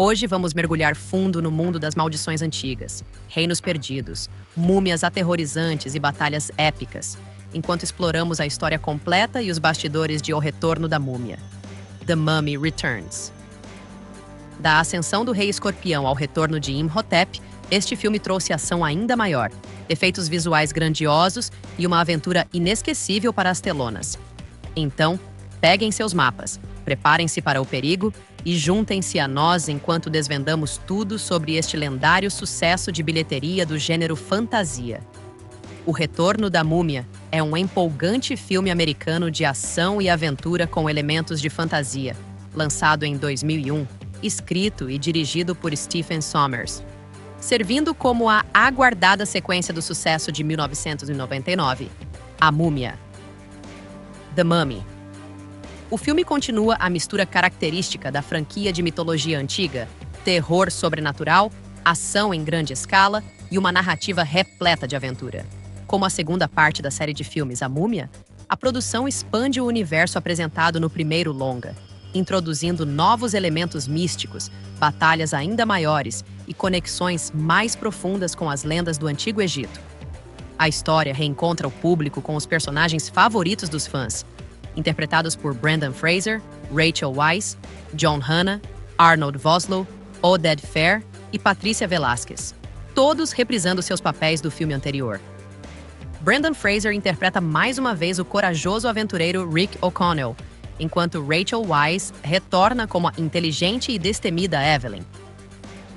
Hoje vamos mergulhar fundo no mundo das maldições antigas, reinos perdidos, múmias aterrorizantes e batalhas épicas, enquanto exploramos a história completa e os bastidores de O Retorno da Múmia. The Mummy Returns. Da ascensão do rei escorpião ao retorno de Imhotep, este filme trouxe ação ainda maior, efeitos visuais grandiosos e uma aventura inesquecível para as telonas. Então, peguem seus mapas, preparem-se para o perigo e juntem-se a nós enquanto desvendamos tudo sobre este lendário sucesso de bilheteria do gênero fantasia. O Retorno da Múmia é um empolgante filme americano de ação e aventura com elementos de fantasia, lançado em 2001, escrito e dirigido por Stephen Sommers. Servindo como a aguardada sequência do sucesso de 1999, A Múmia. The Mummy. O filme continua a mistura característica da franquia de mitologia antiga, terror sobrenatural, ação em grande escala e uma narrativa repleta de aventura. Como a segunda parte da série de filmes A Múmia, a produção expande o universo apresentado no primeiro longa, introduzindo novos elementos místicos, batalhas ainda maiores e conexões mais profundas com as lendas do Antigo Egito. A história reencontra o público com os personagens favoritos dos fãs, interpretados por Brendan Fraser, Rachel Weisz, John Hannah, Arnold Vosloo, Oded Fehr e Patrícia Velasquez, todos reprisando seus papéis do filme anterior. Brendan Fraser interpreta mais uma vez o corajoso aventureiro Rick O'Connell, enquanto Rachel Weisz retorna como a inteligente e destemida Evelyn.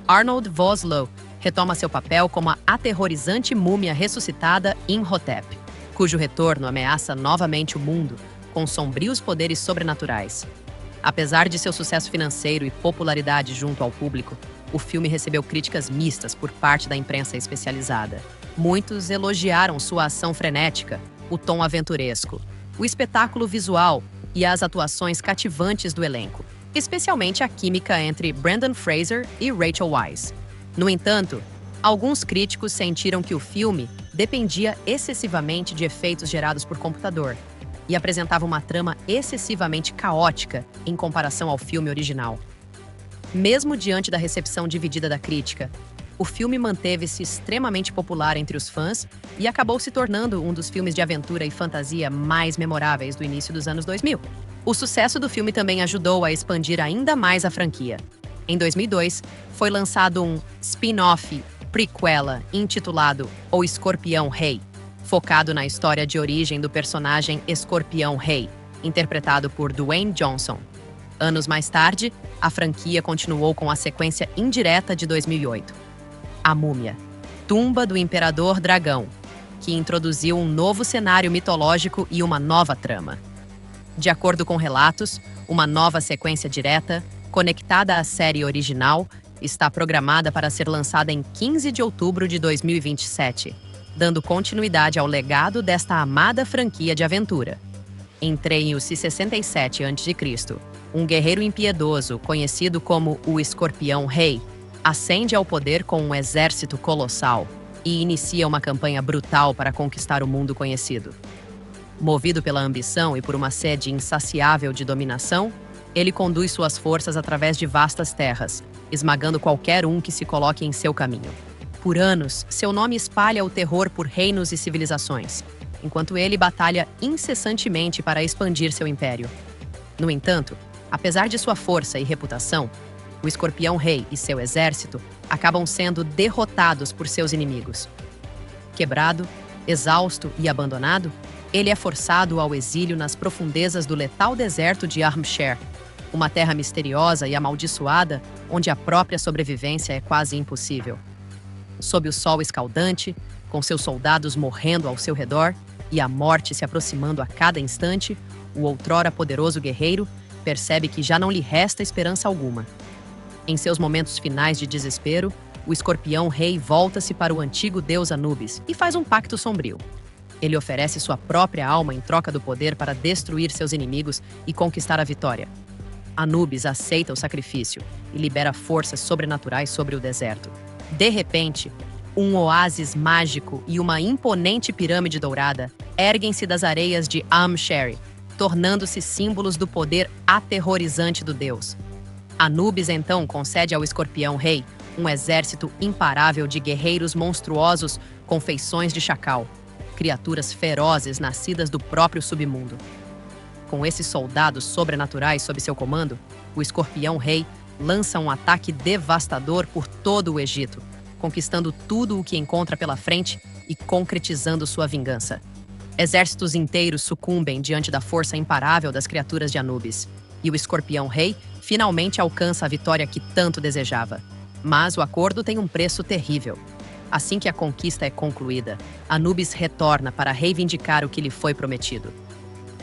Arnold Vosloo retoma seu papel como a aterrorizante múmia ressuscitada Imhotep, cujo retorno ameaça novamente o mundo com sombrios poderes sobrenaturais. Apesar de seu sucesso financeiro e popularidade junto ao público, o filme recebeu críticas mistas por parte da imprensa especializada. Muitos elogiaram sua ação frenética, o tom aventuresco, o espetáculo visual e as atuações cativantes do elenco, especialmente a química entre Brendan Fraser e Rachel Weisz. No entanto, alguns críticos sentiram que o filme dependia excessivamente de efeitos gerados por computador e apresentava uma trama excessivamente caótica em comparação ao filme original. Mesmo diante da recepção dividida da crítica, o filme manteve-se extremamente popular entre os fãs e acabou se tornando um dos filmes de aventura e fantasia mais memoráveis do início dos anos 2000. O sucesso do filme também ajudou a expandir ainda mais a franquia. Em 2002, foi lançado um spin-off prequela intitulado O Escorpião Rei, focado na história de origem do personagem Escorpião Rei, interpretado por Dwayne Johnson. Anos mais tarde, a franquia continuou com a sequência indireta de 2008, A Múmia, Tumba do Imperador Dragão, que introduziu um novo cenário mitológico e uma nova trama. De acordo com relatos, uma nova sequência direta, conectada à série original, está programada para ser lançada em 15 de outubro de 2027, dando continuidade ao legado desta amada franquia de aventura. Em 67 a.C., um guerreiro impiedoso, conhecido como o Escorpião Rei, ascende ao poder com um exército colossal e inicia uma campanha brutal para conquistar o mundo conhecido. Movido pela ambição e por uma sede insaciável de dominação, ele conduz suas forças através de vastas terras, esmagando qualquer um que se coloque em seu caminho. Por anos, seu nome espalha o terror por reinos e civilizações, enquanto ele batalha incessantemente para expandir seu império. No entanto, apesar de sua força e reputação, o Escorpião Rei e seu exército acabam sendo derrotados por seus inimigos. Quebrado, exausto e abandonado, ele é forçado ao exílio nas profundezas do letal deserto de Armsher, uma terra misteriosa e amaldiçoada onde a própria sobrevivência é quase impossível. Sob o sol escaldante, com seus soldados morrendo ao seu redor e a morte se aproximando a cada instante, o outrora poderoso guerreiro percebe que já não lhe resta esperança alguma. Em seus momentos finais de desespero, o Escorpião Rei volta-se para o antigo deus Anubis e faz um pacto sombrio. Ele oferece sua própria alma em troca do poder para destruir seus inimigos e conquistar a vitória. Anubis aceita o sacrifício e libera forças sobrenaturais sobre o deserto. De repente, um oásis mágico e uma imponente pirâmide dourada erguem-se das areias de Amsheri, tornando-se símbolos do poder aterrorizante do deus. Anubis então concede ao Escorpião Rei um exército imparável de guerreiros monstruosos com feições de chacal, criaturas ferozes nascidas do próprio submundo. Com esses soldados sobrenaturais sob seu comando, o Escorpião Rei lança um ataque devastador por todo o Egito, conquistando tudo o que encontra pela frente e concretizando sua vingança. Exércitos inteiros sucumbem diante da força imparável das criaturas de Anubis, e o Escorpião Rei finalmente alcança a vitória que tanto desejava. Mas o acordo tem um preço terrível. Assim que a conquista é concluída, Anubis retorna para reivindicar o que lhe foi prometido.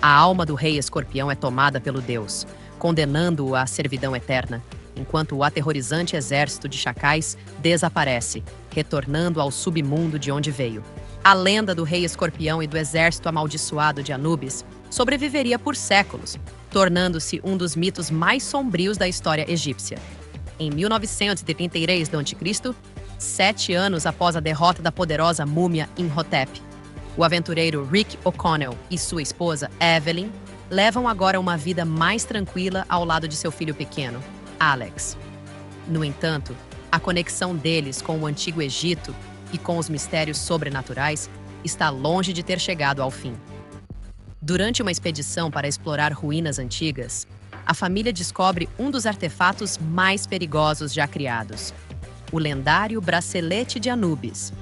A alma do rei Escorpião é tomada pelo deus, condenando-o à servidão eterna, enquanto o aterrorizante exército de chacais desaparece, retornando ao submundo de onde veio. A lenda do rei Escorpião e do exército amaldiçoado de Anubis sobreviveria por séculos, tornando-se um dos mitos mais sombrios da história egípcia. Em 1933 d.C., 7 anos após a derrota da poderosa múmia Imhotep, o aventureiro Rick O'Connell e sua esposa Evelyn levam agora uma vida mais tranquila ao lado de seu filho pequeno, Alex. No entanto, a conexão deles com o Antigo Egito e com os mistérios sobrenaturais está longe de ter chegado ao fim. Durante uma expedição para explorar ruínas antigas, a família descobre um dos artefatos mais perigosos já criados, o lendário bracelete de Anubis.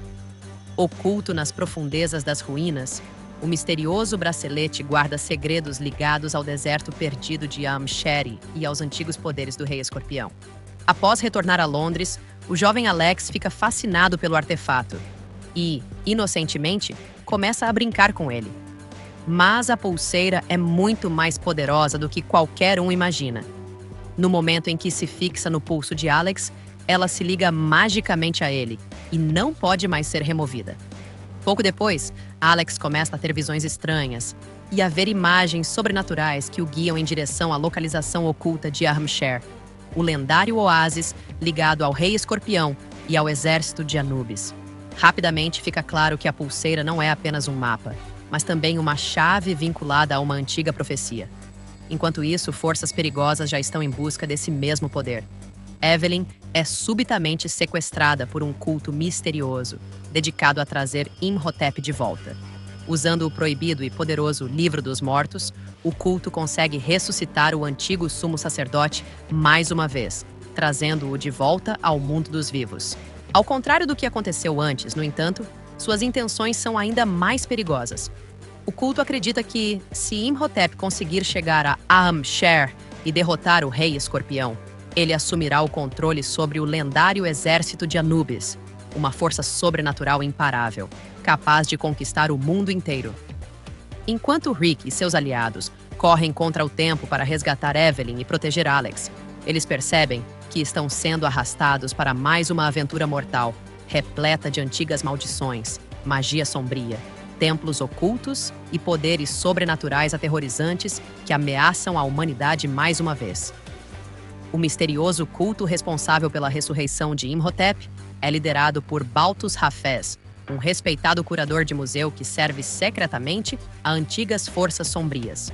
Oculto nas profundezas das ruínas, o misterioso bracelete guarda segredos ligados ao deserto perdido de Amsheri e aos antigos poderes do rei Escorpião. Após retornar a Londres, o jovem Alex fica fascinado pelo artefato e, inocentemente, começa a brincar com ele. Mas a pulseira é muito mais poderosa do que qualquer um imagina. No momento em que se fixa no pulso de Alex, ela se liga magicamente a ele e não pode mais ser removida. Pouco depois, Alex começa a ter visões estranhas e a ver imagens sobrenaturais que o guiam em direção à localização oculta de Amsher, o lendário oásis ligado ao rei Escorpião e ao exército de Anubis. Rapidamente fica claro que a pulseira não é apenas um mapa, mas também uma chave vinculada a uma antiga profecia. Enquanto isso, forças perigosas já estão em busca desse mesmo poder. Evelyn é subitamente sequestrada por um culto misterioso, dedicado a trazer Imhotep de volta. Usando o proibido e poderoso Livro dos Mortos, o culto consegue ressuscitar o antigo sumo sacerdote mais uma vez, trazendo-o de volta ao mundo dos vivos. Ao contrário do que aconteceu antes, no entanto, suas intenções são ainda mais perigosas. O culto acredita que, se Imhotep conseguir chegar a Amsher e derrotar o rei Escorpião, ele assumirá o controle sobre o lendário exército de Anubis, uma força sobrenatural imparável, capaz de conquistar o mundo inteiro. Enquanto Rick e seus aliados correm contra o tempo para resgatar Evelyn e proteger Alex, eles percebem que estão sendo arrastados para mais uma aventura mortal, repleta de antigas maldições, magia sombria, templos ocultos e poderes sobrenaturais aterrorizantes que ameaçam a humanidade mais uma vez. O misterioso culto responsável pela ressurreição de Imhotep é liderado por Balthus Hafez, um respeitado curador de museu que serve secretamente a antigas forças sombrias.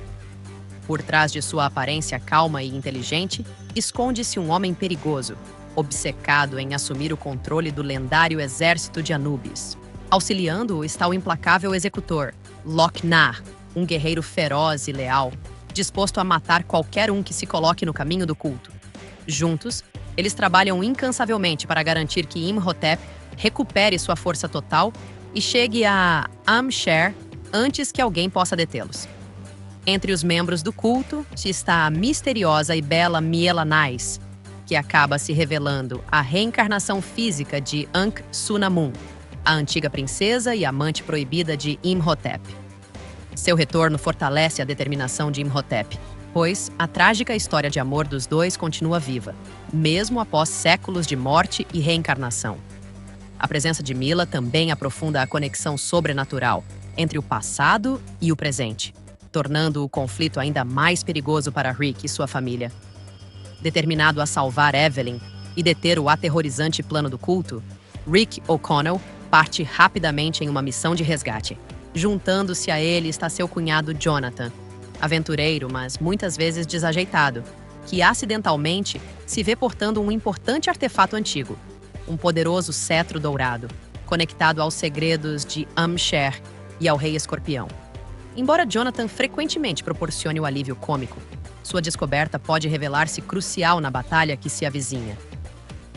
Por trás de sua aparência calma e inteligente, esconde-se um homem perigoso, obcecado em assumir o controle do lendário exército de Anubis. Auxiliando-o está o implacável executor, Loc-Nar, um guerreiro feroz e leal, disposto a matar qualquer um que se coloque no caminho do culto. Juntos, eles trabalham incansavelmente para garantir que Imhotep recupere sua força total e chegue a Amsher antes que alguém possa detê-los. Entre os membros do culto está a misteriosa e bela Mielanais, que acaba se revelando a reencarnação física de Ankh-Sunamun, a antiga princesa e amante proibida de Imhotep. Seu retorno fortalece a determinação de Imhotep, pois a trágica história de amor dos dois continua viva, mesmo após séculos de morte e reencarnação. A presença de Mila também aprofunda a conexão sobrenatural entre o passado e o presente, tornando o conflito ainda mais perigoso para Rick e sua família. Determinado a salvar Evelyn e deter o aterrorizante plano do culto, Rick O'Connell parte rapidamente em uma missão de resgate. Juntando-se a ele está seu cunhado Jonathan, aventureiro, mas muitas vezes desajeitado, que acidentalmente se vê portando um importante artefato antigo, um poderoso cetro dourado, conectado aos segredos de Am-Sher e ao Rei Escorpião. Embora Jonathan frequentemente proporcione o alívio cômico, sua descoberta pode revelar-se crucial na batalha que se avizinha.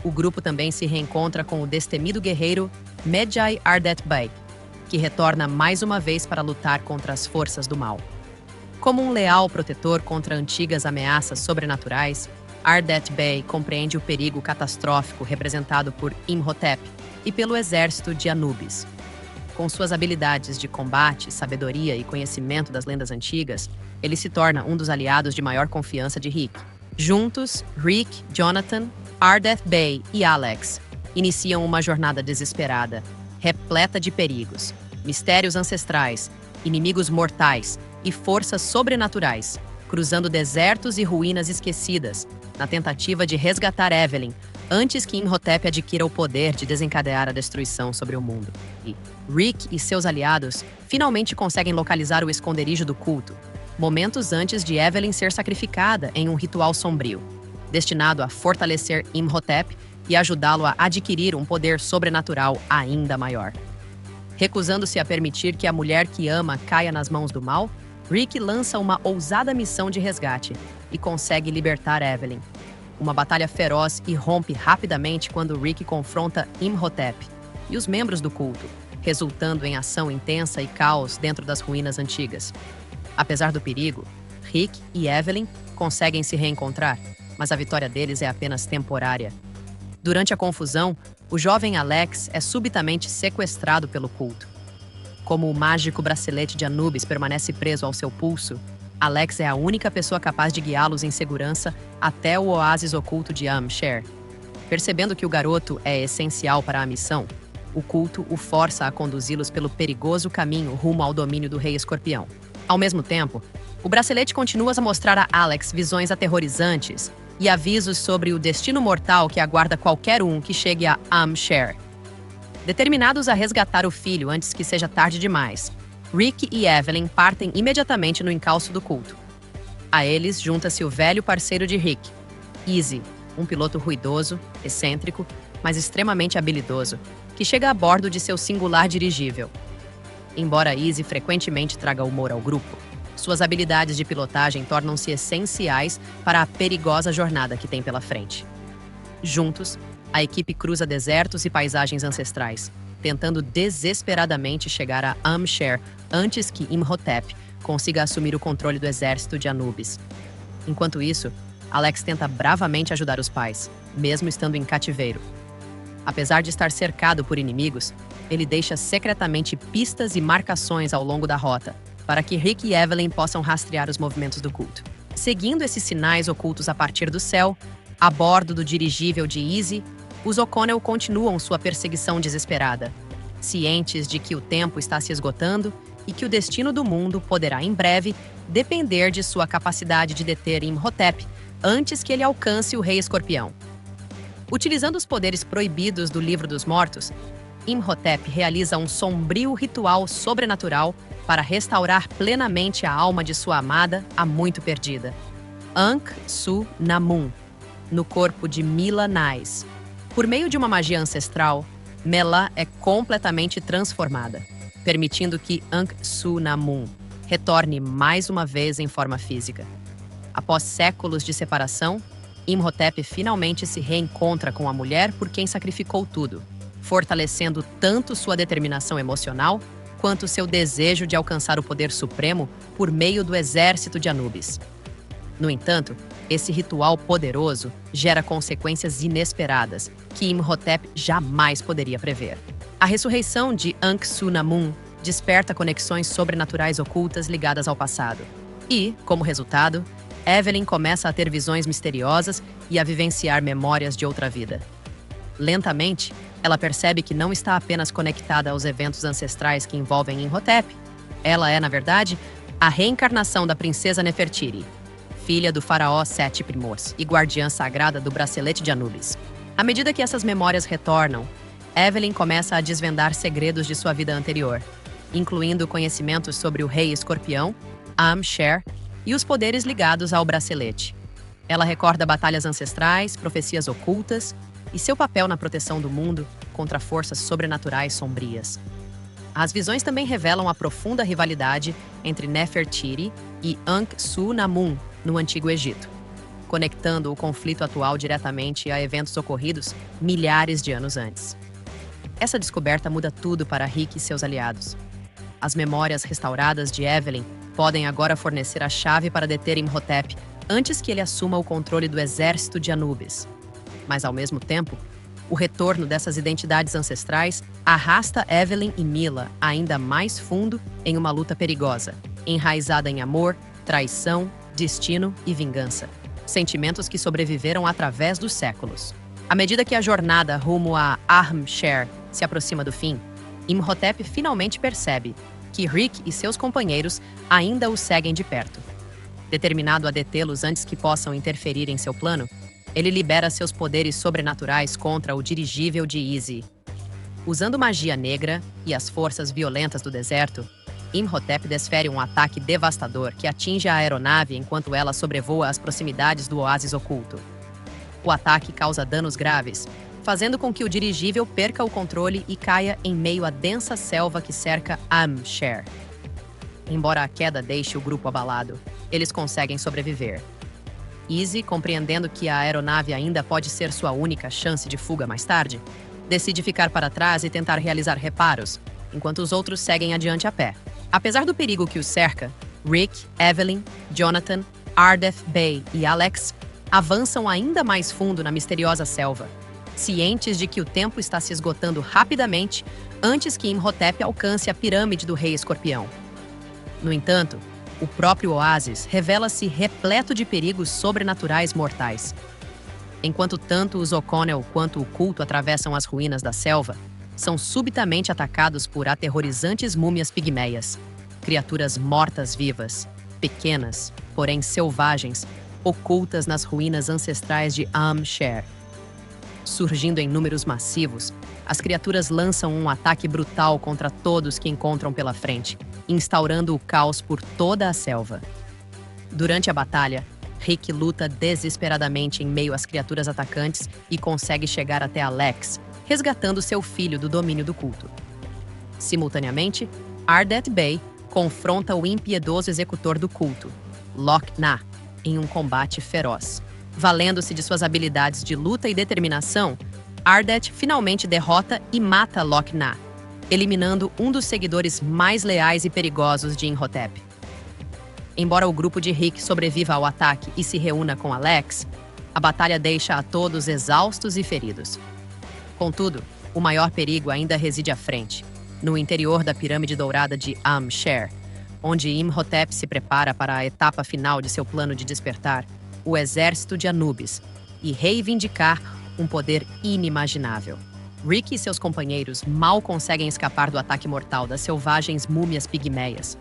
O grupo também se reencontra com o destemido guerreiro Medjay Ardet Bey, que retorna mais uma vez para lutar contra as forças do mal. Como um leal protetor contra antigas ameaças sobrenaturais, Ardet Bey compreende o perigo catastrófico representado por Imhotep e pelo exército de Anubis. Com suas habilidades de combate, sabedoria e conhecimento das lendas antigas, ele se torna um dos aliados de maior confiança de Rick. Juntos, Rick, Jonathan, Ardet Bey e Alex iniciam uma jornada desesperada, repleta de perigos, mistérios ancestrais, inimigos mortais e forças sobrenaturais, cruzando desertos e ruínas esquecidas, na tentativa de resgatar Evelyn, antes que Imhotep adquira o poder de desencadear a destruição sobre o mundo. E Rick e seus aliados finalmente conseguem localizar o esconderijo do culto, momentos antes de Evelyn ser sacrificada em um ritual sombrio, destinado a fortalecer Imhotep e ajudá-lo a adquirir um poder sobrenatural ainda maior. Recusando-se a permitir que a mulher que ama caia nas mãos do mal, Rick lança uma ousada missão de resgate e consegue libertar Evelyn. Uma batalha feroz irrompe rapidamente quando Rick confronta Imhotep e os membros do culto, resultando em ação intensa e caos dentro das ruínas antigas. Apesar do perigo, Rick e Evelyn conseguem se reencontrar, mas a vitória deles é apenas temporária. Durante a confusão, o jovem Alex é subitamente sequestrado pelo culto. Como o mágico bracelete de Anubis permanece preso ao seu pulso, Alex é a única pessoa capaz de guiá-los em segurança até o oásis oculto de Am-Sher. Percebendo que o garoto é essencial para a missão, o culto o força a conduzi-los pelo perigoso caminho rumo ao domínio do Rei Escorpião. Ao mesmo tempo, o bracelete continua a mostrar a Alex visões aterrorizantes e avisos sobre o destino mortal que aguarda qualquer um que chegue a Am-Sher. Determinados a resgatar o filho antes que seja tarde demais, Rick e Evelyn partem imediatamente no encalço do culto. A eles junta-se o velho parceiro de Rick, Izzy, um piloto ruidoso, excêntrico, mas extremamente habilidoso, que chega a bordo de seu singular dirigível. Embora Izzy frequentemente traga humor ao grupo, suas habilidades de pilotagem tornam-se essenciais para a perigosa jornada que tem pela frente. Juntos, a equipe cruza desertos e paisagens ancestrais, tentando desesperadamente chegar a Am-Sher antes que Imhotep consiga assumir o controle do exército de Anubis. Enquanto isso, Alex tenta bravamente ajudar os pais, mesmo estando em cativeiro. Apesar de estar cercado por inimigos, ele deixa secretamente pistas e marcações ao longo da rota, para que Rick e Evelyn possam rastrear os movimentos do culto. Seguindo esses sinais ocultos a partir do céu, a bordo do dirigível de Izzy, os O'Connell continuam sua perseguição desesperada, cientes de que o tempo está se esgotando e que o destino do mundo poderá, em breve, depender de sua capacidade de deter Imhotep antes que ele alcance o Rei Escorpião. Utilizando os poderes proibidos do Livro dos Mortos, Imhotep realiza um sombrio ritual sobrenatural para restaurar plenamente a alma de sua amada há muito perdida, Ankh-Su-Namun, no corpo de Mila Nais. Por meio de uma magia ancestral, Mela é completamente transformada, permitindo que Ankh-Su-Namun retorne mais uma vez em forma física. Após séculos de separação, Imhotep finalmente se reencontra com a mulher por quem sacrificou tudo, fortalecendo tanto sua determinação emocional quanto seu desejo de alcançar o poder supremo por meio do exército de Anubis. No entanto, esse ritual poderoso gera consequências inesperadas que Imhotep jamais poderia prever. A ressurreição de Ankh-Su-Namun desperta conexões sobrenaturais ocultas ligadas ao passado. E, como resultado, Evelyn começa a ter visões misteriosas e a vivenciar memórias de outra vida. Lentamente, ela percebe que não está apenas conectada aos eventos ancestrais que envolvem Imhotep. Ela é, na verdade, a reencarnação da princesa Nefertiti, filha do faraó Sete Primos e guardiã sagrada do bracelete de Anubis. À medida que essas memórias retornam, Evelyn começa a desvendar segredos de sua vida anterior, incluindo conhecimentos sobre o Rei Escorpião, Am-Sher e os poderes ligados ao bracelete. Ela recorda batalhas ancestrais, profecias ocultas e seu papel na proteção do mundo contra forças sobrenaturais sombrias. As visões também revelam a profunda rivalidade entre Nefertiti e Ankh-Su-Namun no Antigo Egito, conectando o conflito atual diretamente a eventos ocorridos milhares de anos antes. Essa descoberta muda tudo para Rick e seus aliados. As memórias restauradas de Evelyn podem agora fornecer a chave para deter Imhotep antes que ele assuma o controle do exército de Anubis. Mas, ao mesmo tempo, o retorno dessas identidades ancestrais arrasta Evelyn e Mila ainda mais fundo em uma luta perigosa, enraizada em amor, traição, destino e vingança. Sentimentos que sobreviveram através dos séculos. À medida que a jornada rumo a Ahm-Sher se aproxima do fim, Imhotep finalmente percebe que Rick e seus companheiros ainda o seguem de perto. Determinado a detê-los antes que possam interferir em seu plano, ele libera seus poderes sobrenaturais contra o dirigível de Easy. Usando magia negra e as forças violentas do deserto, Imhotep desfere um ataque devastador que atinge a aeronave enquanto ela sobrevoa as proximidades do oásis oculto. O ataque causa danos graves, fazendo com que o dirigível perca o controle e caia em meio à densa selva que cerca Ahm-Sher. Embora a queda deixe o grupo abalado, eles conseguem sobreviver. Easy, compreendendo que a aeronave ainda pode ser sua única chance de fuga mais tarde, decide ficar para trás e tentar realizar reparos, enquanto os outros seguem adiante a pé. Apesar do perigo que os cerca, Rick, Evelyn, Jonathan, Ardeth Bay e Alex avançam ainda mais fundo na misteriosa selva, cientes de que o tempo está se esgotando rapidamente antes que Imhotep alcance a pirâmide do Rei Escorpião. No entanto, o próprio oásis revela-se repleto de perigos sobrenaturais mortais. Enquanto tanto os O'Connell quanto o culto atravessam as ruínas da selva, são subitamente atacados por aterrorizantes múmias pigmeias, criaturas mortas-vivas, pequenas, porém selvagens, ocultas nas ruínas ancestrais de Ahm-Sher. Surgindo em números massivos, as criaturas lançam um ataque brutal contra todos que encontram pela frente, instaurando o caos por toda a selva. Durante a batalha, Rick luta desesperadamente em meio às criaturas atacantes e consegue chegar até Alex, resgatando seu filho do domínio do culto. Simultaneamente, Ardeth Bay confronta o impiedoso executor do culto, Loch-Na, em um combate feroz. Valendo-se de suas habilidades de luta e determinação, Ardeth finalmente derrota e mata Loch-Na, eliminando um dos seguidores mais leais e perigosos de Imhotep. Embora o grupo de Rick sobreviva ao ataque e se reúna com Alex, a batalha deixa a todos exaustos e feridos. Contudo, o maior perigo ainda reside à frente, no interior da pirâmide dourada de Ahm-Sher, onde Imhotep se prepara para a etapa final de seu plano de despertar o exército de Anubis e reivindicar um poder inimaginável. Rick e seus companheiros mal conseguem escapar do ataque mortal das selvagens múmias pigmeias.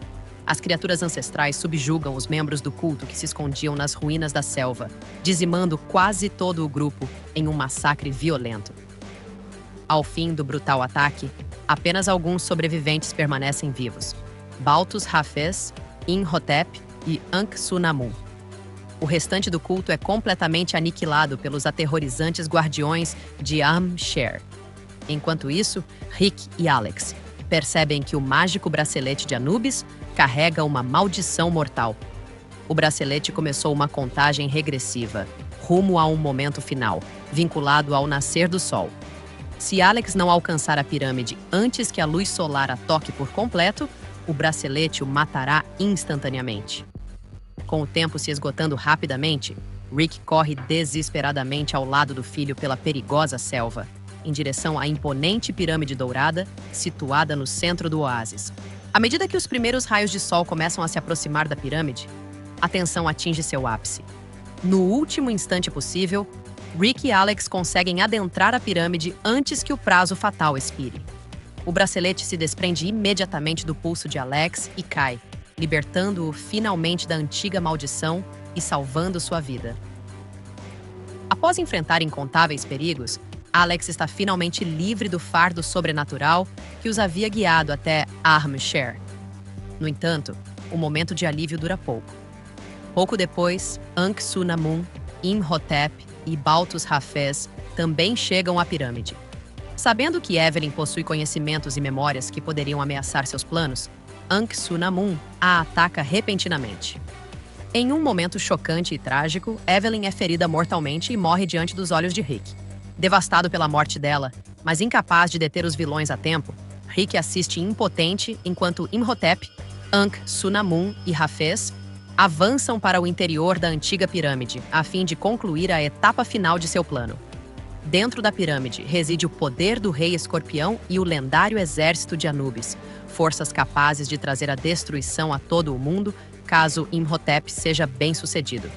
As criaturas ancestrais subjugam os membros do culto que se escondiam nas ruínas da selva, dizimando quase todo o grupo em um massacre violento. Ao fim do brutal ataque, apenas alguns sobreviventes permanecem vivos: Baltus Hafez, Imhotep e Ankh-Su-Namun. O restante do culto é completamente aniquilado pelos aterrorizantes guardiões de Ahm-Sher. Enquanto isso, Rick e Alex percebem que o mágico bracelete de Anubis carrega uma maldição mortal. O bracelete começou uma contagem regressiva, rumo a um momento final, vinculado ao nascer do sol. Se Alex não alcançar a pirâmide antes que a luz solar a toque por completo, o bracelete o matará instantaneamente. Com o tempo se esgotando rapidamente, Rick corre desesperadamente ao lado do filho pela perigosa selva, em direção à imponente pirâmide dourada, situada no centro do oásis. À medida que os primeiros raios de sol começam a se aproximar da pirâmide, a tensão atinge seu ápice. No último instante possível, Rick e Alex conseguem adentrar a pirâmide antes que o prazo fatal expire. O bracelete se desprende imediatamente do pulso de Alex e cai, libertando-o finalmente da antiga maldição e salvando sua vida. Após enfrentar incontáveis perigos, Alex está finalmente livre do fardo sobrenatural que os havia guiado até Ahm-Sher. No entanto, o momento de alívio dura pouco. Pouco depois, Ankh-Su-Namun Imhotep e Baltus Hafez também chegam à pirâmide. Sabendo que Evelyn possui conhecimentos e memórias que poderiam ameaçar seus planos, Ankh-Su-Namun a ataca repentinamente. Em um momento chocante e trágico, Evelyn é ferida mortalmente e morre diante dos olhos de Rick. Devastado pela morte dela, mas incapaz de deter os vilões a tempo, Rick assiste impotente enquanto Imhotep, Ankh-Su-Namun e Hafez avançam para o interior da antiga pirâmide, a fim de concluir a etapa final de seu plano. Dentro da pirâmide reside o poder do Rei Escorpião e o lendário exército de Anubis, forças capazes de trazer a destruição a todo o mundo caso Imhotep seja bem-sucedido.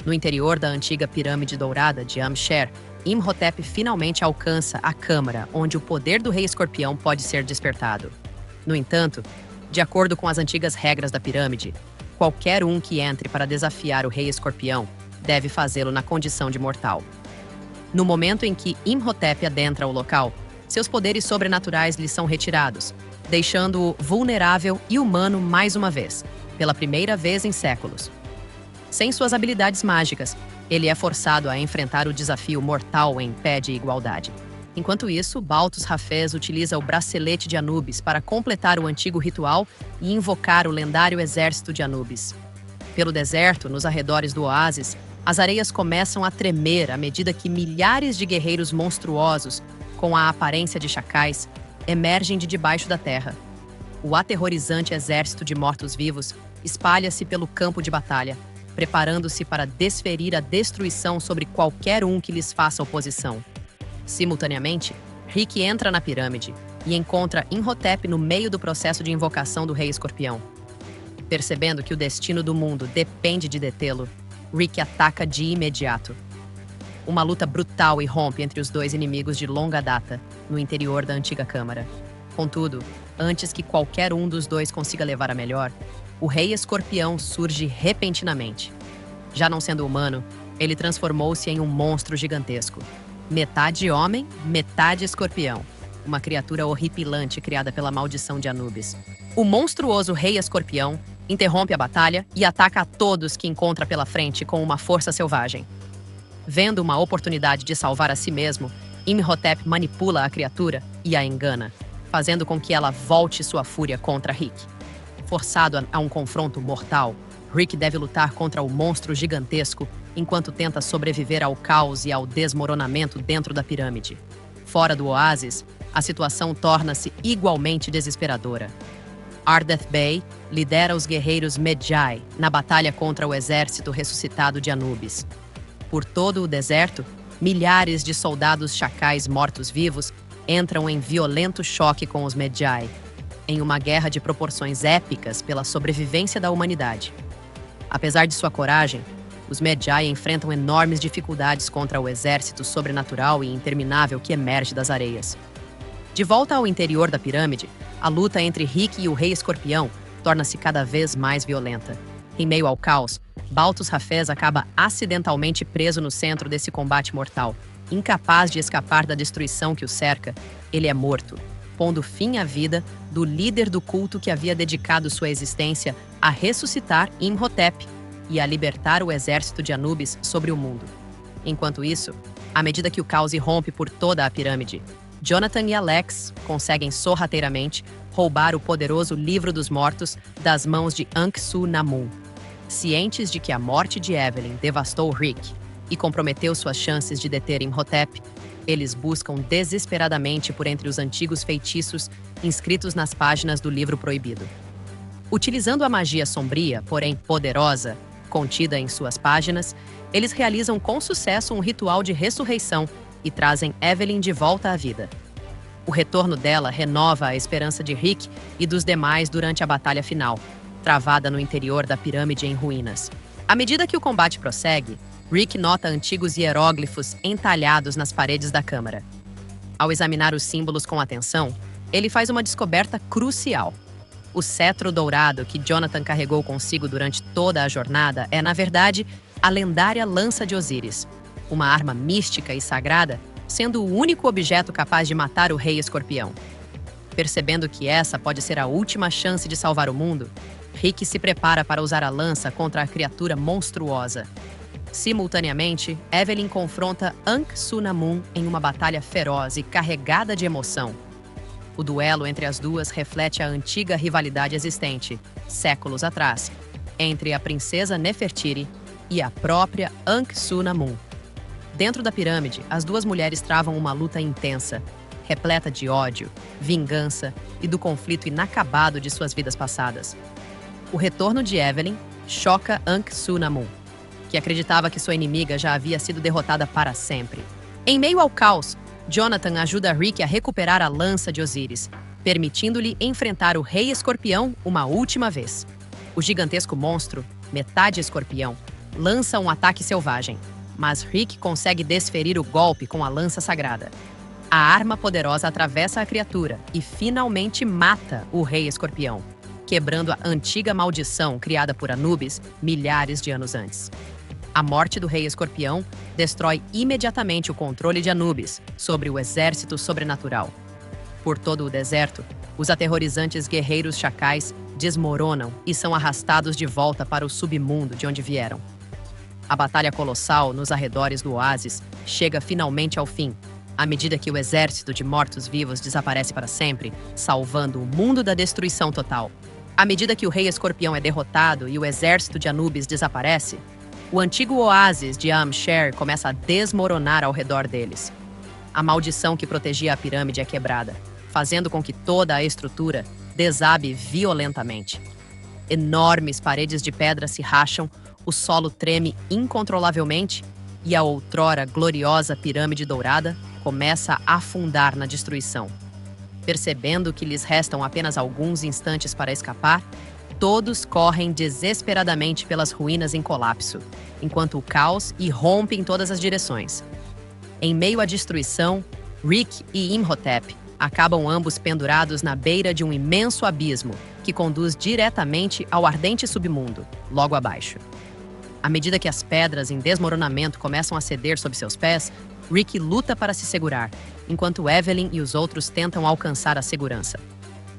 No interior da antiga pirâmide dourada de Amsher, Imhotep finalmente alcança a câmara onde o poder do Rei Escorpião pode ser despertado. No entanto, de acordo com as antigas regras da pirâmide, qualquer um que entre para desafiar o Rei Escorpião deve fazê-lo na condição de mortal. No momento em que Imhotep adentra o local, seus poderes sobrenaturais lhe são retirados, deixando-o vulnerável e humano mais uma vez, pela primeira vez em séculos. Sem suas habilidades mágicas, ele é forçado a enfrentar o desafio mortal em pé de igualdade. Enquanto isso, Baltus Hafez utiliza o bracelete de Anubis para completar o antigo ritual e invocar o lendário exército de Anubis. Pelo deserto, nos arredores do oásis, as areias começam a tremer à medida que milhares de guerreiros monstruosos, com a aparência de chacais, emergem de debaixo da terra. O aterrorizante exército de mortos-vivos espalha-se pelo campo de batalha, preparando-se para desferir a destruição sobre qualquer um que lhes faça oposição. Simultaneamente, Rick entra na pirâmide e encontra Imhotep no meio do processo de invocação do Rei Escorpião. Percebendo que o destino do mundo depende de detê-lo, Rick ataca de imediato. Uma luta brutal irrompe entre os dois inimigos de longa data, no interior da antiga câmara. Contudo, antes que qualquer um dos dois consiga levar a melhor, o Rei Escorpião surge repentinamente. Já não sendo humano, ele transformou-se em um monstro gigantesco. Metade homem, metade escorpião. Uma criatura horripilante criada pela maldição de Anubis. O monstruoso Rei Escorpião interrompe a batalha e ataca a todos que encontra pela frente com uma força selvagem. Vendo uma oportunidade de salvar a si mesmo, Imhotep manipula a criatura e a engana, fazendo com que ela volte sua fúria contra Rick. Forçado a um confronto mortal, Rick deve lutar contra o monstro gigantesco enquanto tenta sobreviver ao caos e ao desmoronamento dentro da pirâmide. Fora do oásis, a situação torna-se igualmente desesperadora. Ardeth Bey lidera os guerreiros Medjay na batalha contra o exército ressuscitado de Anubis. Por todo o deserto, milhares de soldados chacais mortos-vivos entram em violento choque com os Medjay, em uma guerra de proporções épicas pela sobrevivência da humanidade. Apesar de sua coragem, os Medjay enfrentam enormes dificuldades contra o exército sobrenatural e interminável que emerge das areias. De volta ao interior da pirâmide, a luta entre Rick e o Rei Escorpião torna-se cada vez mais violenta. Em meio ao caos, Baltus Hafez acaba acidentalmente preso no centro desse combate mortal. Incapaz de escapar da destruição que o cerca, ele é morto, pondo fim à vida do líder do culto que havia dedicado sua existência a ressuscitar Imhotep e a libertar o exército de Anubis sobre o mundo. Enquanto isso, à medida que o caos irrompe por toda a pirâmide, Jonathan e Alex conseguem sorrateiramente roubar o poderoso Livro dos Mortos das mãos de Ankh-Su-Namun. Cientes de que a morte de Evelyn devastou Rick e comprometeu suas chances de deter Imhotep, eles buscam desesperadamente por entre os antigos feitiços inscritos nas páginas do Livro Proibido. Utilizando a magia sombria, porém poderosa, contida em suas páginas, eles realizam com sucesso um ritual de ressurreição e trazem Evelyn de volta à vida. O retorno dela renova a esperança de Rick e dos demais durante a batalha final, travada no interior da pirâmide em ruínas. À medida que o combate prossegue, Rick nota antigos hieróglifos entalhados nas paredes da câmara. Ao examinar os símbolos com atenção, ele faz uma descoberta crucial. O cetro dourado que Jonathan carregou consigo durante toda a jornada é, na verdade, a lendária Lança de Osíris, uma arma mística e sagrada, sendo o único objeto capaz de matar o Rei Escorpião. Percebendo que essa pode ser a última chance de salvar o mundo, Rick se prepara para usar a lança contra a criatura monstruosa. Simultaneamente, Evelyn confronta Anck-Su-Namun em uma batalha feroz e carregada de emoção. O duelo entre as duas reflete a antiga rivalidade existente, séculos atrás, entre a princesa Nefertiti e a própria Anck-Su-Namun. Dentro da pirâmide, as duas mulheres travam uma luta intensa, repleta de ódio, vingança e do conflito inacabado de suas vidas passadas. O retorno de Evelyn choca Anck-Su-Namun, que acreditava que sua inimiga já havia sido derrotada para sempre. Em meio ao caos, Jonathan ajuda Rick a recuperar a lança de Osíris, permitindo-lhe enfrentar o Rei Escorpião uma última vez. O gigantesco monstro, metade escorpião, lança um ataque selvagem, mas Rick consegue desferir o golpe com a lança sagrada. A arma poderosa atravessa a criatura e finalmente mata o Rei Escorpião, quebrando a antiga maldição criada por Anubis milhares de anos antes. A morte do Rei Escorpião destrói imediatamente o controle de Anubis sobre o exército sobrenatural. Por todo o deserto, os aterrorizantes guerreiros chacais desmoronam e são arrastados de volta para o submundo de onde vieram. A batalha colossal nos arredores do oásis chega finalmente ao fim, à medida que o exército de mortos-vivos desaparece para sempre, salvando o mundo da destruição total. À medida que o Rei Escorpião é derrotado e o exército de Anubis desaparece, o antigo oásis de Am-Sher começa a desmoronar ao redor deles. A maldição que protegia a pirâmide é quebrada, fazendo com que toda a estrutura desabe violentamente. Enormes paredes de pedra se racham, o solo treme incontrolavelmente e a outrora gloriosa pirâmide dourada começa a afundar na destruição. Percebendo que lhes restam apenas alguns instantes para escapar, todos correm desesperadamente pelas ruínas em colapso, enquanto o caos irrompe em todas as direções. Em meio à destruição, Rick e Imhotep acabam ambos pendurados na beira de um imenso abismo que conduz diretamente ao ardente submundo, logo abaixo. À medida que as pedras em desmoronamento começam a ceder sob seus pés, Rick luta para se segurar, enquanto Evelyn e os outros tentam alcançar a segurança.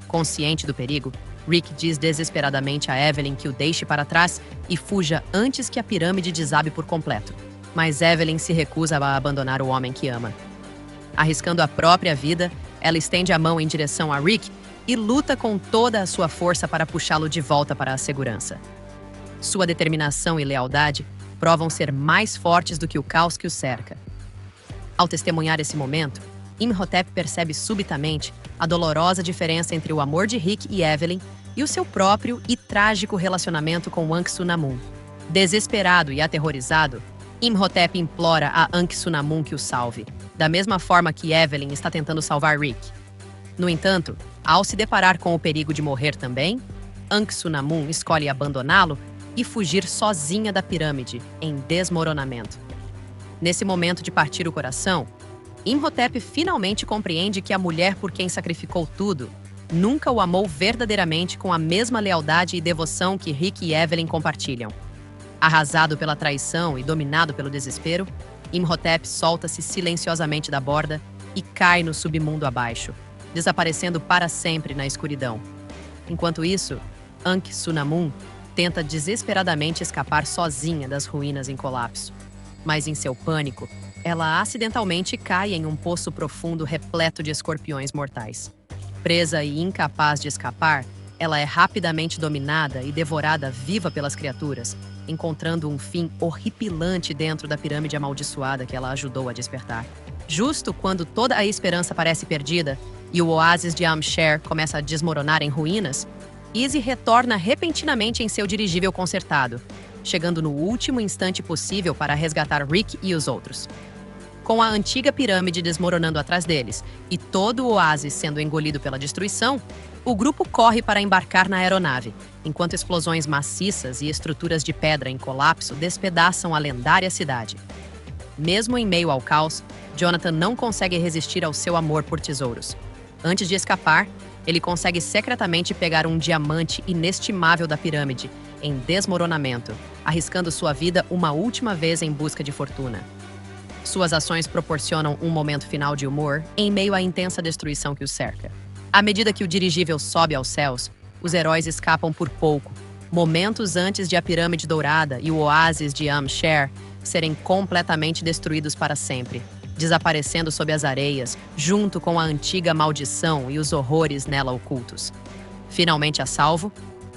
Consciente do perigo, Rick diz desesperadamente a Evelyn que o deixe para trás e fuja antes que a pirâmide desabe por completo. Mas Evelyn se recusa a abandonar o homem que ama. Arriscando a própria vida, ela estende a mão em direção a Rick e luta com toda a sua força para puxá-lo de volta para a segurança. Sua determinação e lealdade provam ser mais fortes do que o caos que o cerca. Ao testemunhar esse momento, Imhotep percebe subitamente a dolorosa diferença entre o amor de Rick e Evelyn e o seu próprio e trágico relacionamento com Anck-Su-Namun. Desesperado e aterrorizado, Imhotep implora a Anck-Su-Namun que o salve, da mesma forma que Evelyn está tentando salvar Rick. No entanto, ao se deparar com o perigo de morrer também, Anck-Su-Namun escolhe abandoná-lo e fugir sozinha da pirâmide, em desmoronamento. Nesse momento de partir o coração, Imhotep finalmente compreende que a mulher por quem sacrificou tudo nunca o amou verdadeiramente com a mesma lealdade e devoção que Rick e Evelyn compartilham. Arrasado pela traição e dominado pelo desespero, Imhotep solta-se silenciosamente da borda e cai no submundo abaixo, desaparecendo para sempre na escuridão. Enquanto isso, Anck-Su-Namun tenta desesperadamente escapar sozinha das ruínas em colapso. Mas em seu pânico, ela acidentalmente cai em um poço profundo repleto de escorpiões mortais. Presa e incapaz de escapar, ela é rapidamente dominada e devorada viva pelas criaturas, encontrando um fim horripilante dentro da pirâmide amaldiçoada que ela ajudou a despertar. Justo quando toda a esperança parece perdida e o oásis de Am-Sher começa a desmoronar em ruínas, Izzy retorna repentinamente em seu dirigível consertado, chegando no último instante possível para resgatar Rick e os outros. Com a antiga pirâmide desmoronando atrás deles e todo o oásis sendo engolido pela destruição, o grupo corre para embarcar na aeronave, enquanto explosões maciças e estruturas de pedra em colapso despedaçam a lendária cidade. Mesmo em meio ao caos, Jonathan não consegue resistir ao seu amor por tesouros. Antes de escapar, ele consegue secretamente pegar um diamante inestimável da pirâmide, em desmoronamento, arriscando sua vida uma última vez em busca de fortuna. Suas ações proporcionam um momento final de humor em meio à intensa destruição que os cerca. À medida que o dirigível sobe aos céus, os heróis escapam por pouco, momentos antes de a Pirâmide Dourada e o oásis de Am-Sher serem completamente destruídos para sempre, desaparecendo sob as areias, junto com a antiga maldição e os horrores nela ocultos. Finalmente a salvo,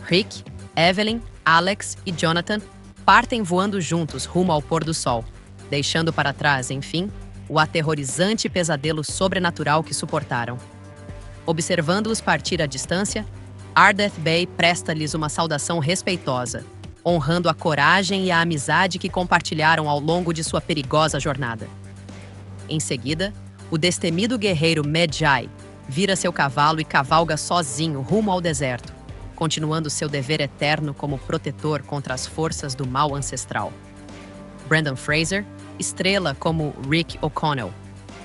Rick, Evelyn, Alex e Jonathan partem voando juntos rumo ao pôr do sol, deixando para trás, enfim, o aterrorizante pesadelo sobrenatural que suportaram. Observando-os partir à distância, Ardeth Bay presta-lhes uma saudação respeitosa, honrando a coragem e a amizade que compartilharam ao longo de sua perigosa jornada. Em seguida, o destemido guerreiro Medjay vira seu cavalo e cavalga sozinho rumo ao deserto, continuando seu dever eterno como protetor contra as forças do mal ancestral. Brendan Fraser estrela como Rick O'Connell,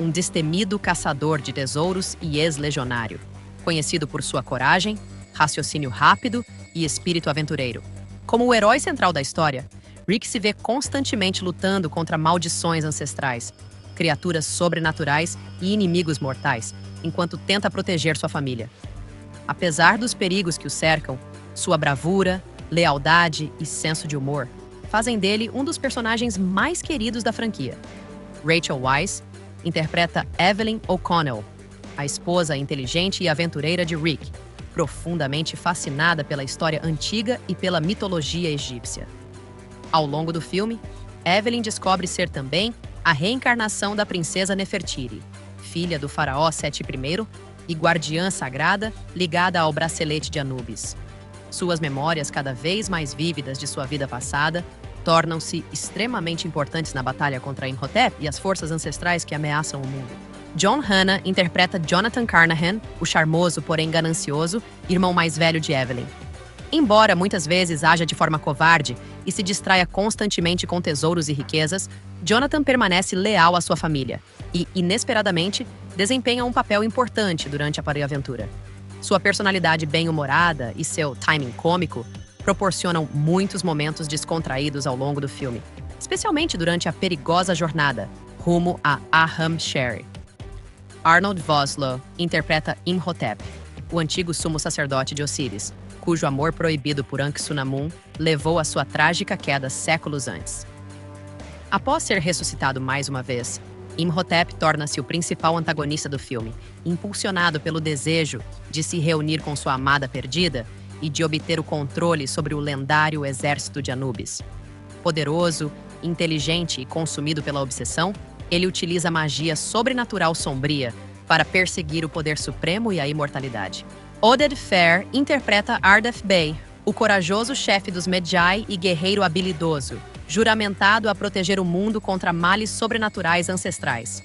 um destemido caçador de tesouros e ex-legionário, conhecido por sua coragem, raciocínio rápido e espírito aventureiro. Como o herói central da história, Rick se vê constantemente lutando contra maldições ancestrais, criaturas sobrenaturais e inimigos mortais, enquanto tenta proteger sua família. Apesar dos perigos que o cercam, sua bravura, lealdade e senso de humor fazem dele um dos personagens mais queridos da franquia. Rachel Weisz interpreta Evelyn O'Connell, a esposa inteligente e aventureira de Rick, profundamente fascinada pela história antiga e pela mitologia egípcia. Ao longo do filme, Evelyn descobre ser também a reencarnação da princesa Nefertiti, filha do faraó Seti I e guardiã sagrada ligada ao bracelete de Anubis. Suas memórias cada vez mais vívidas de sua vida passada tornam-se extremamente importantes na batalha contra Imhotep e as forças ancestrais que ameaçam o mundo. John Hannah interpreta Jonathan Carnahan, o charmoso, porém ganancioso, irmão mais velho de Evelyn. Embora muitas vezes haja de forma covarde e se distraia constantemente com tesouros e riquezas, Jonathan permanece leal à sua família e, inesperadamente, desempenha um papel importante durante a aventura. Sua personalidade bem-humorada e seu timing cômico proporcionam muitos momentos descontraídos ao longo do filme, especialmente durante a perigosa jornada rumo a Aham-Sher. Arnold Vosloo interpreta Imhotep, o antigo sumo sacerdote de Osíris, cujo amor proibido por Ankh-Sunamun levou à sua trágica queda séculos antes. Após ser ressuscitado mais uma vez, Imhotep torna-se o principal antagonista do filme, impulsionado pelo desejo de se reunir com sua amada perdida e de obter o controle sobre o lendário exército de Anubis. Poderoso, inteligente e consumido pela obsessão, ele utiliza a magia sobrenatural sombria para perseguir o poder supremo e a imortalidade. Oded Fehr interpreta Ardeth Bay, o corajoso chefe dos Medjay e guerreiro habilidoso, juramentado a proteger o mundo contra males sobrenaturais ancestrais.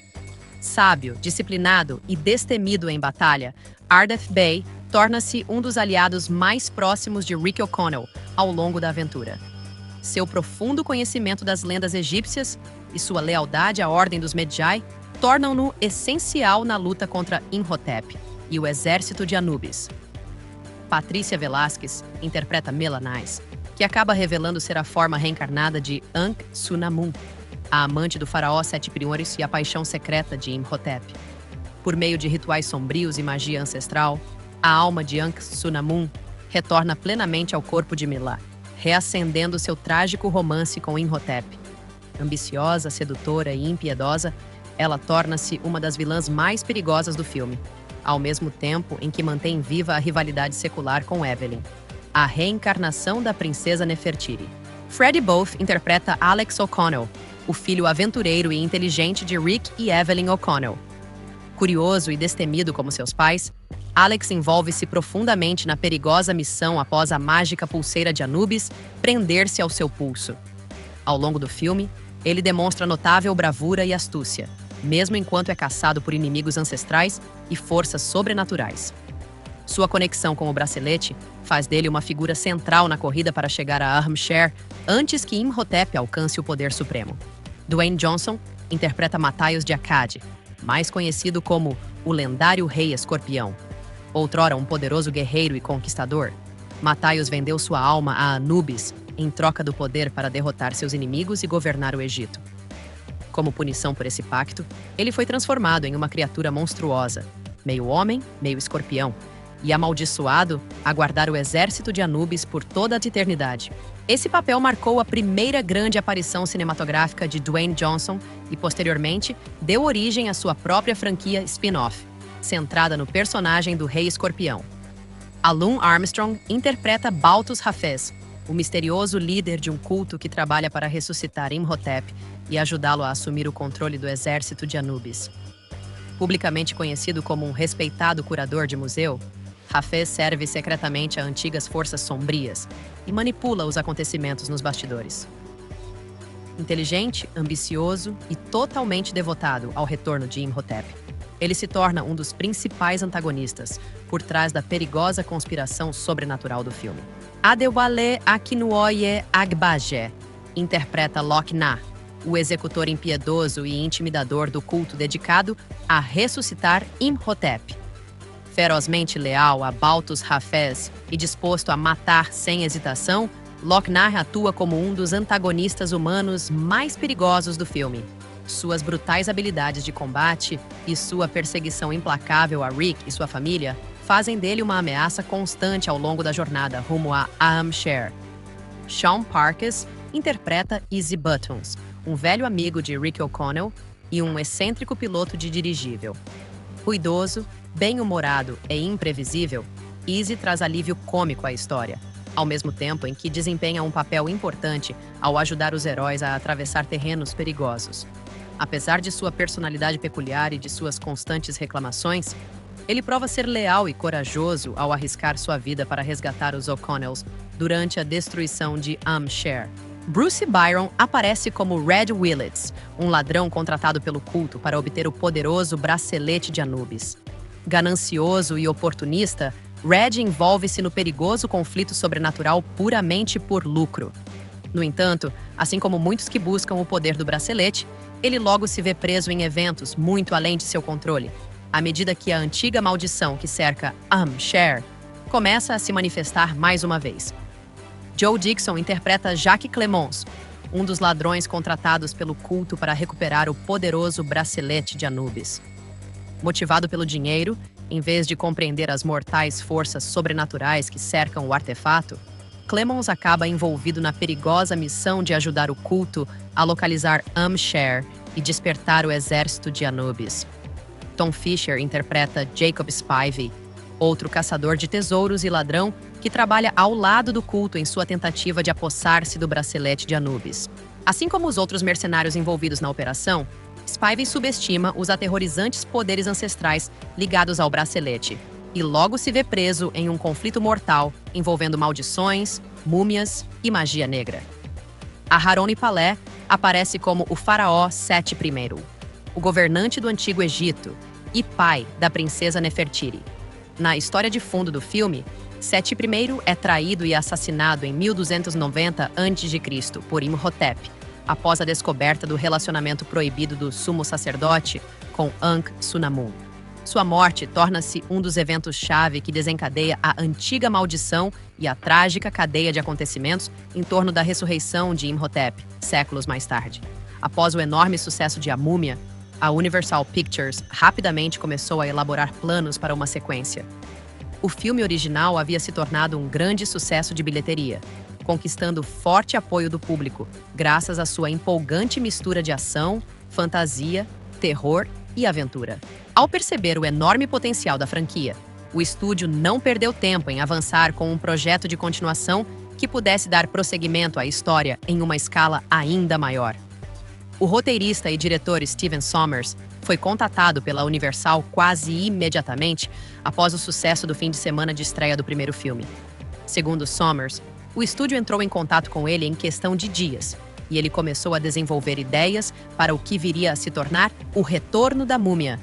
Sábio, disciplinado e destemido em batalha, Ardeth Bay torna-se um dos aliados mais próximos de Rick O'Connell ao longo da aventura. Seu profundo conhecimento das lendas egípcias e sua lealdade à Ordem dos Medjay tornam-no essencial na luta contra Imhotep e o exército de Anubis. Patrícia Velasquez interpreta Melanais, que acaba revelando ser a forma reencarnada de Ankh-Sunamun, a amante do faraó Seti I e a paixão secreta de Imhotep. Por meio de rituais sombrios e magia ancestral, a alma de Ankh-Sunamun retorna plenamente ao corpo de Milá, reacendendo seu trágico romance com Imhotep. Ambiciosa, sedutora e impiedosa, ela torna-se uma das vilãs mais perigosas do filme, ao mesmo tempo em que mantém viva a rivalidade secular com Evelyn, a reencarnação da princesa Nefertiti. Freddie Both interpreta Alex O'Connell, o filho aventureiro e inteligente de Rick e Evelyn O'Connell. Curioso e destemido como seus pais, Alex envolve-se profundamente na perigosa missão após a mágica pulseira de Anubis prender-se ao seu pulso. Ao longo do filme, ele demonstra notável bravura e astúcia, mesmo enquanto é caçado por inimigos ancestrais e forças sobrenaturais. Sua conexão com o bracelete faz dele uma figura central na corrida para chegar a Aham-Sher antes que Imhotep alcance o poder supremo. Dwayne Johnson interpreta Matthias de Akkad, mais conhecido como o lendário Rei Escorpião. Outrora um poderoso guerreiro e conquistador, Matthias vendeu sua alma a Anubis em troca do poder para derrotar seus inimigos e governar o Egito. Como punição por esse pacto, ele foi transformado em uma criatura monstruosa, meio homem, meio escorpião, e, amaldiçoado, a guardar o exército de Anubis por toda a eternidade. Esse papel marcou a primeira grande aparição cinematográfica de Dwayne Johnson e, posteriormente, deu origem à sua própria franquia spin-off, centrada no personagem do Rei Escorpião. Alun Armstrong interpreta Baltus Hafez, o misterioso líder de um culto que trabalha para ressuscitar Imhotep e ajudá-lo a assumir o controle do exército de Anubis. Publicamente conhecido como um respeitado curador de museu, Hafez serve secretamente a antigas forças sombrias e manipula os acontecimentos nos bastidores. Inteligente, ambicioso e totalmente devotado ao retorno de Imhotep, ele se torna um dos principais antagonistas por trás da perigosa conspiração sobrenatural do filme. Adewale Akinnuoye Agbaje interpreta Loch-Nah, o executor impiedoso e intimidador do culto dedicado a ressuscitar Imhotep. Ferozmente leal a Baltus Hafez e disposto a matar sem hesitação, Loch-Nah atua como um dos antagonistas humanos mais perigosos do filme. Suas brutais habilidades de combate e sua perseguição implacável a Rick e sua família fazem dele uma ameaça constante ao longo da jornada rumo a Ahamshar. Sean Parkes interpreta Easy Buttons, um velho amigo de Rick O'Connell e um excêntrico piloto de dirigível. Ruidoso, bem-humorado e imprevisível, Easy traz alívio cômico à história, ao mesmo tempo em que desempenha um papel importante ao ajudar os heróis a atravessar terrenos perigosos. Apesar de sua personalidade peculiar e de suas constantes reclamações, ele prova ser leal e corajoso ao arriscar sua vida para resgatar os O'Connells durante a destruição de Ahamshar. Bruce Byron aparece como Red Willits, um ladrão contratado pelo culto para obter o poderoso bracelete de Anubis. Ganancioso e oportunista, Red envolve-se no perigoso conflito sobrenatural puramente por lucro. No entanto, assim como muitos que buscam o poder do bracelete, ele logo se vê preso em eventos muito além de seu controle, à medida que a antiga maldição que cerca Ahamshar começa a se manifestar mais uma vez. Joe Dixon interpreta Jacques Clemons, um dos ladrões contratados pelo culto para recuperar o poderoso bracelete de Anubis. Motivado pelo dinheiro, em vez de compreender as mortais forças sobrenaturais que cercam o artefato, Clemons acaba envolvido na perigosa missão de ajudar o culto a localizar Ahamshar e despertar o exército de Anubis. Tom Fisher interpreta Jacob Spivey, outro caçador de tesouros e ladrão que trabalha ao lado do culto em sua tentativa de apossar-se do bracelete de Anubis. Assim como os outros mercenários envolvidos na operação, Spivey subestima os aterrorizantes poderes ancestrais ligados ao bracelete e logo se vê preso em um conflito mortal envolvendo maldições, múmias e magia negra. Aharon Palé aparece como o faraó Sete I, o governante do Antigo Egito e pai da princesa Nefertiti. Na história de fundo do filme, Sete I é traído e assassinado em 1290 a.C. por Imhotep, após a descoberta do relacionamento proibido do sumo sacerdote com Ankh-Sunamun. Sua morte torna-se um dos eventos-chave que desencadeia a antiga maldição e a trágica cadeia de acontecimentos em torno da ressurreição de Imhotep, séculos mais tarde. Após o enorme sucesso de A Múmia, a Universal Pictures rapidamente começou a elaborar planos para uma sequência. O filme original havia se tornado um grande sucesso de bilheteria, conquistando forte apoio do público, graças à sua empolgante mistura de ação, fantasia, terror e aventura. Ao perceber o enorme potencial da franquia, o estúdio não perdeu tempo em avançar com um projeto de continuação que pudesse dar prosseguimento à história em uma escala ainda maior. O roteirista e diretor Stephen Sommers foi contatado pela Universal quase imediatamente após o sucesso do fim de semana de estreia do primeiro filme. Segundo Sommers, o estúdio entrou em contato com ele em questão de dias, e ele começou a desenvolver ideias para o que viria a se tornar o Retorno da Múmia.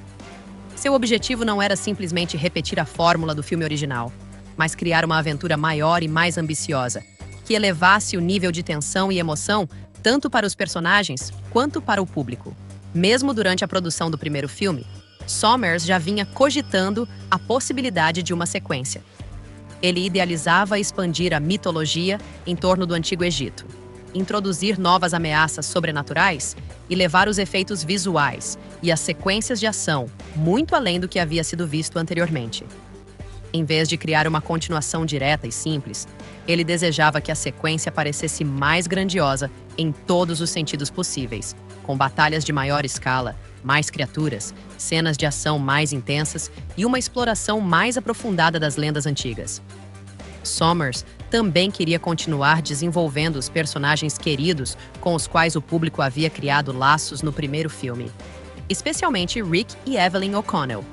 Seu objetivo não era simplesmente repetir a fórmula do filme original, mas criar uma aventura maior e mais ambiciosa, que elevasse o nível de tensão e emoção tanto para os personagens quanto para o público. Mesmo durante a produção do primeiro filme, Sommers já vinha cogitando a possibilidade de uma sequência. Ele idealizava expandir a mitologia em torno do Antigo Egito, introduzir novas ameaças sobrenaturais e levar os efeitos visuais e as sequências de ação muito além do que havia sido visto anteriormente. Em vez de criar uma continuação direta e simples, ele desejava que a sequência parecesse mais grandiosa em todos os sentidos possíveis, com batalhas de maior escala, mais criaturas, cenas de ação mais intensas e uma exploração mais aprofundada das lendas antigas. Sommers também queria continuar desenvolvendo os personagens queridos com os quais o público havia criado laços no primeiro filme, especialmente Rick e Evelyn O'Connell.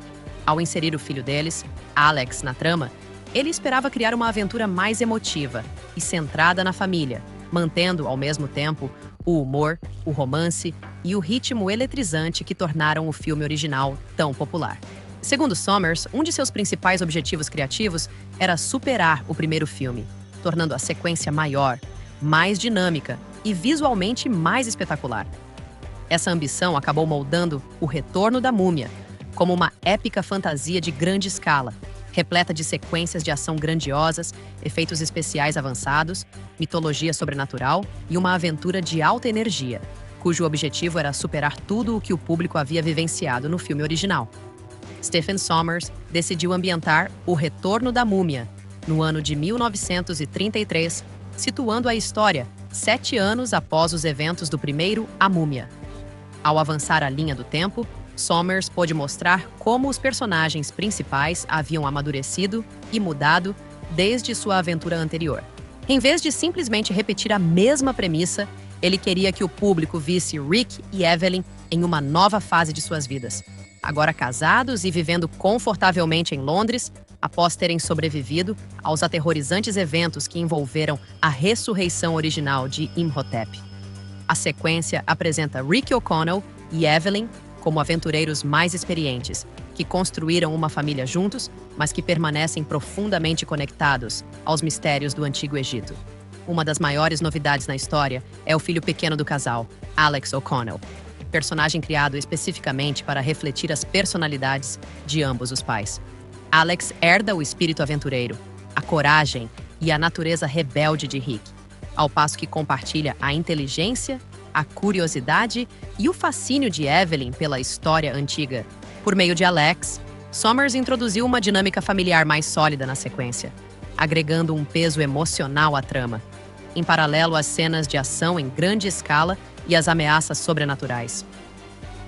Ao inserir o filho deles, Alex, na trama, ele esperava criar uma aventura mais emotiva e centrada na família, mantendo, ao mesmo tempo, o humor, o romance e o ritmo eletrizante que tornaram o filme original tão popular. Segundo Sommers, um de seus principais objetivos criativos era superar o primeiro filme, tornando a sequência maior, mais dinâmica e visualmente mais espetacular. Essa ambição acabou moldando O Retorno da Múmia como uma épica fantasia de grande escala, repleta de sequências de ação grandiosas, efeitos especiais avançados, mitologia sobrenatural e uma aventura de alta energia, cujo objetivo era superar tudo o que o público havia vivenciado no filme original. Stephen Sommers decidiu ambientar O Retorno da Múmia no ano de 1933, situando a história 7 anos após os eventos do primeiro A Múmia. Ao avançar a linha do tempo, Sommers pôde mostrar como os personagens principais haviam amadurecido e mudado desde sua aventura anterior. Em vez de simplesmente repetir a mesma premissa, ele queria que o público visse Rick e Evelyn em uma nova fase de suas vidas. Agora casados e vivendo confortavelmente em Londres, após terem sobrevivido aos aterrorizantes eventos que envolveram a ressurreição original de Imhotep. A sequência apresenta Rick O'Connell e Evelyn como aventureiros mais experientes, que construíram uma família juntos, mas que permanecem profundamente conectados aos mistérios do Antigo Egito. Uma das maiores novidades na história é o filho pequeno do casal, Alex O'Connell, personagem criado especificamente para refletir as personalidades de ambos os pais. Alex herda o espírito aventureiro, a coragem e a natureza rebelde de Rick, ao passo que compartilha a inteligência, a curiosidade e o fascínio de Evelyn pela história antiga. Por meio de Alex, Sommers introduziu uma dinâmica familiar mais sólida na sequência, agregando um peso emocional à trama, em paralelo às cenas de ação em grande escala e às ameaças sobrenaturais.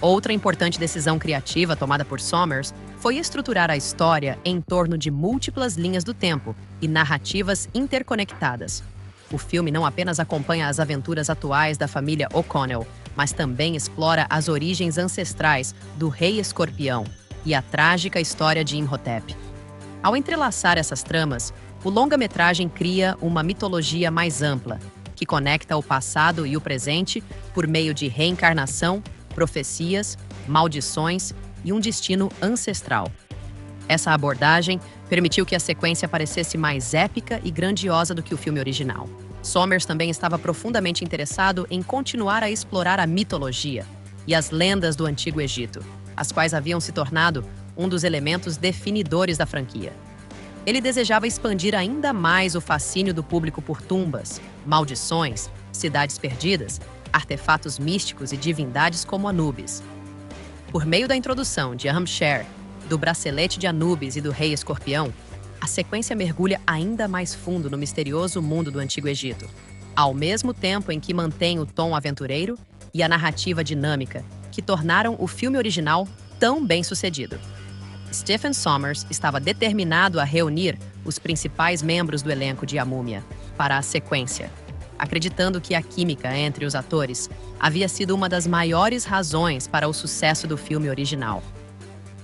Outra importante decisão criativa tomada por Sommers foi estruturar a história em torno de múltiplas linhas do tempo e narrativas interconectadas. O filme não apenas acompanha as aventuras atuais da família O'Connell, mas também explora as origens ancestrais do Rei Escorpião e a trágica história de Imhotep. Ao entrelaçar essas tramas, o longa-metragem cria uma mitologia mais ampla, que conecta o passado e o presente por meio de reencarnação, profecias, maldições e um destino ancestral. Essa abordagem permitiu que a sequência parecesse mais épica e grandiosa do que o filme original. Sommers também estava profundamente interessado em continuar a explorar a mitologia e as lendas do Antigo Egito, as quais haviam se tornado um dos elementos definidores da franquia. Ele desejava expandir ainda mais o fascínio do público por tumbas, maldições, cidades perdidas, artefatos místicos e divindades como Anubis. Por meio da introdução de Ahmsher, do bracelete de Anubis e do Rei Escorpião, a sequência mergulha ainda mais fundo no misterioso mundo do Antigo Egito, ao mesmo tempo em que mantém o tom aventureiro e a narrativa dinâmica, que tornaram o filme original tão bem-sucedido. Stephen Sommers estava determinado a reunir os principais membros do elenco de A Múmia para a sequência, acreditando que a química entre os atores havia sido uma das maiores razões para o sucesso do filme original.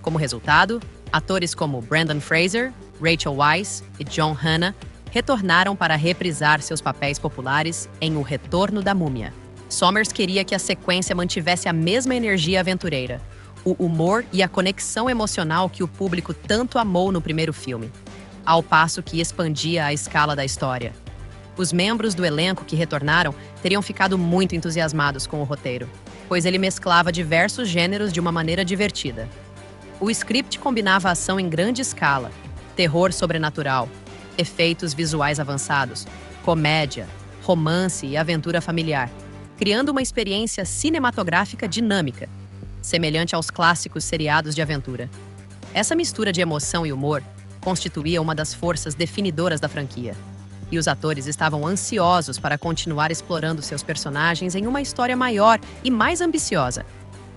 Como resultado, atores como Brendan Fraser, Rachel Weisz e John Hannah retornaram para reprisar seus papéis populares em O Retorno da Múmia. Sommers queria que a sequência mantivesse a mesma energia aventureira, o humor e a conexão emocional que o público tanto amou no primeiro filme, ao passo que expandia a escala da história. Os membros do elenco que retornaram teriam ficado muito entusiasmados com o roteiro, pois ele mesclava diversos gêneros de uma maneira divertida. O script combinava ação em grande escala, terror sobrenatural, efeitos visuais avançados, comédia, romance e aventura familiar, criando uma experiência cinematográfica dinâmica, semelhante aos clássicos seriados de aventura. Essa mistura de emoção e humor constituía uma das forças definidoras da franquia. E os atores estavam ansiosos para continuar explorando seus personagens em uma história maior e mais ambiciosa.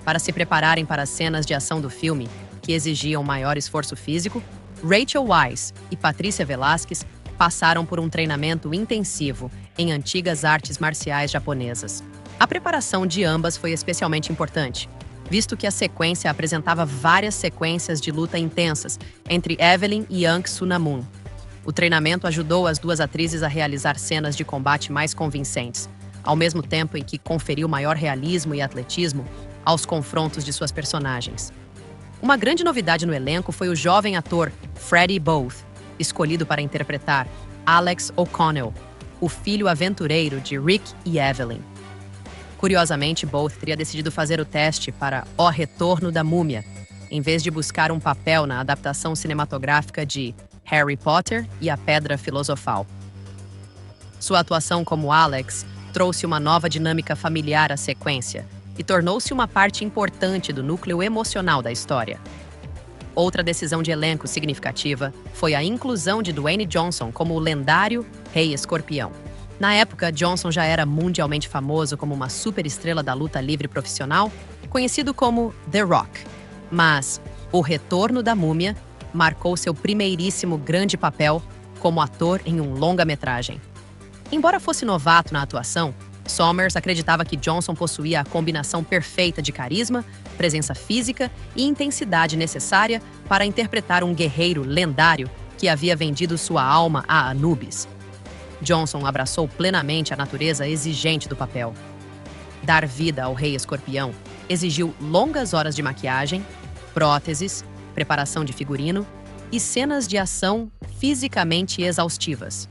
Para se prepararem para as cenas de ação do filme, que exigiam maior esforço físico, Rachel Weisz e Patrícia Velasquez passaram por um treinamento intensivo em antigas artes marciais japonesas. A preparação de ambas foi especialmente importante, visto que a sequência apresentava várias sequências de luta intensas entre Evelyn e Young Soo-namun. O treinamento ajudou as duas atrizes a realizar cenas de combate mais convincentes, ao mesmo tempo em que conferiu maior realismo e atletismo aos confrontos de suas personagens. Uma grande novidade no elenco foi o jovem ator Freddie Booth, escolhido para interpretar Alex O'Connell, o filho aventureiro de Rick e Evelyn. Curiosamente, Booth teria decidido fazer o teste para O Retorno da Múmia, em vez de buscar um papel na adaptação cinematográfica de Harry Potter e a Pedra Filosofal. Sua atuação como Alex trouxe uma nova dinâmica familiar à sequência e tornou-se uma parte importante do núcleo emocional da história. Outra decisão de elenco significativa foi a inclusão de Dwayne Johnson como o lendário Rei Escorpião. Na época, Johnson já era mundialmente famoso como uma superestrela da luta livre profissional, conhecido como The Rock. Mas O Retorno da Múmia marcou seu primeiríssimo grande papel como ator em um longa-metragem. Embora fosse novato na atuação, Sommers acreditava que Johnson possuía a combinação perfeita de carisma, presença física e intensidade necessária para interpretar um guerreiro lendário que havia vendido sua alma a Anubis. Johnson abraçou plenamente a natureza exigente do papel. Dar vida ao Rei Escorpião exigiu longas horas de maquiagem, próteses, preparação de figurino e cenas de ação fisicamente exaustivas.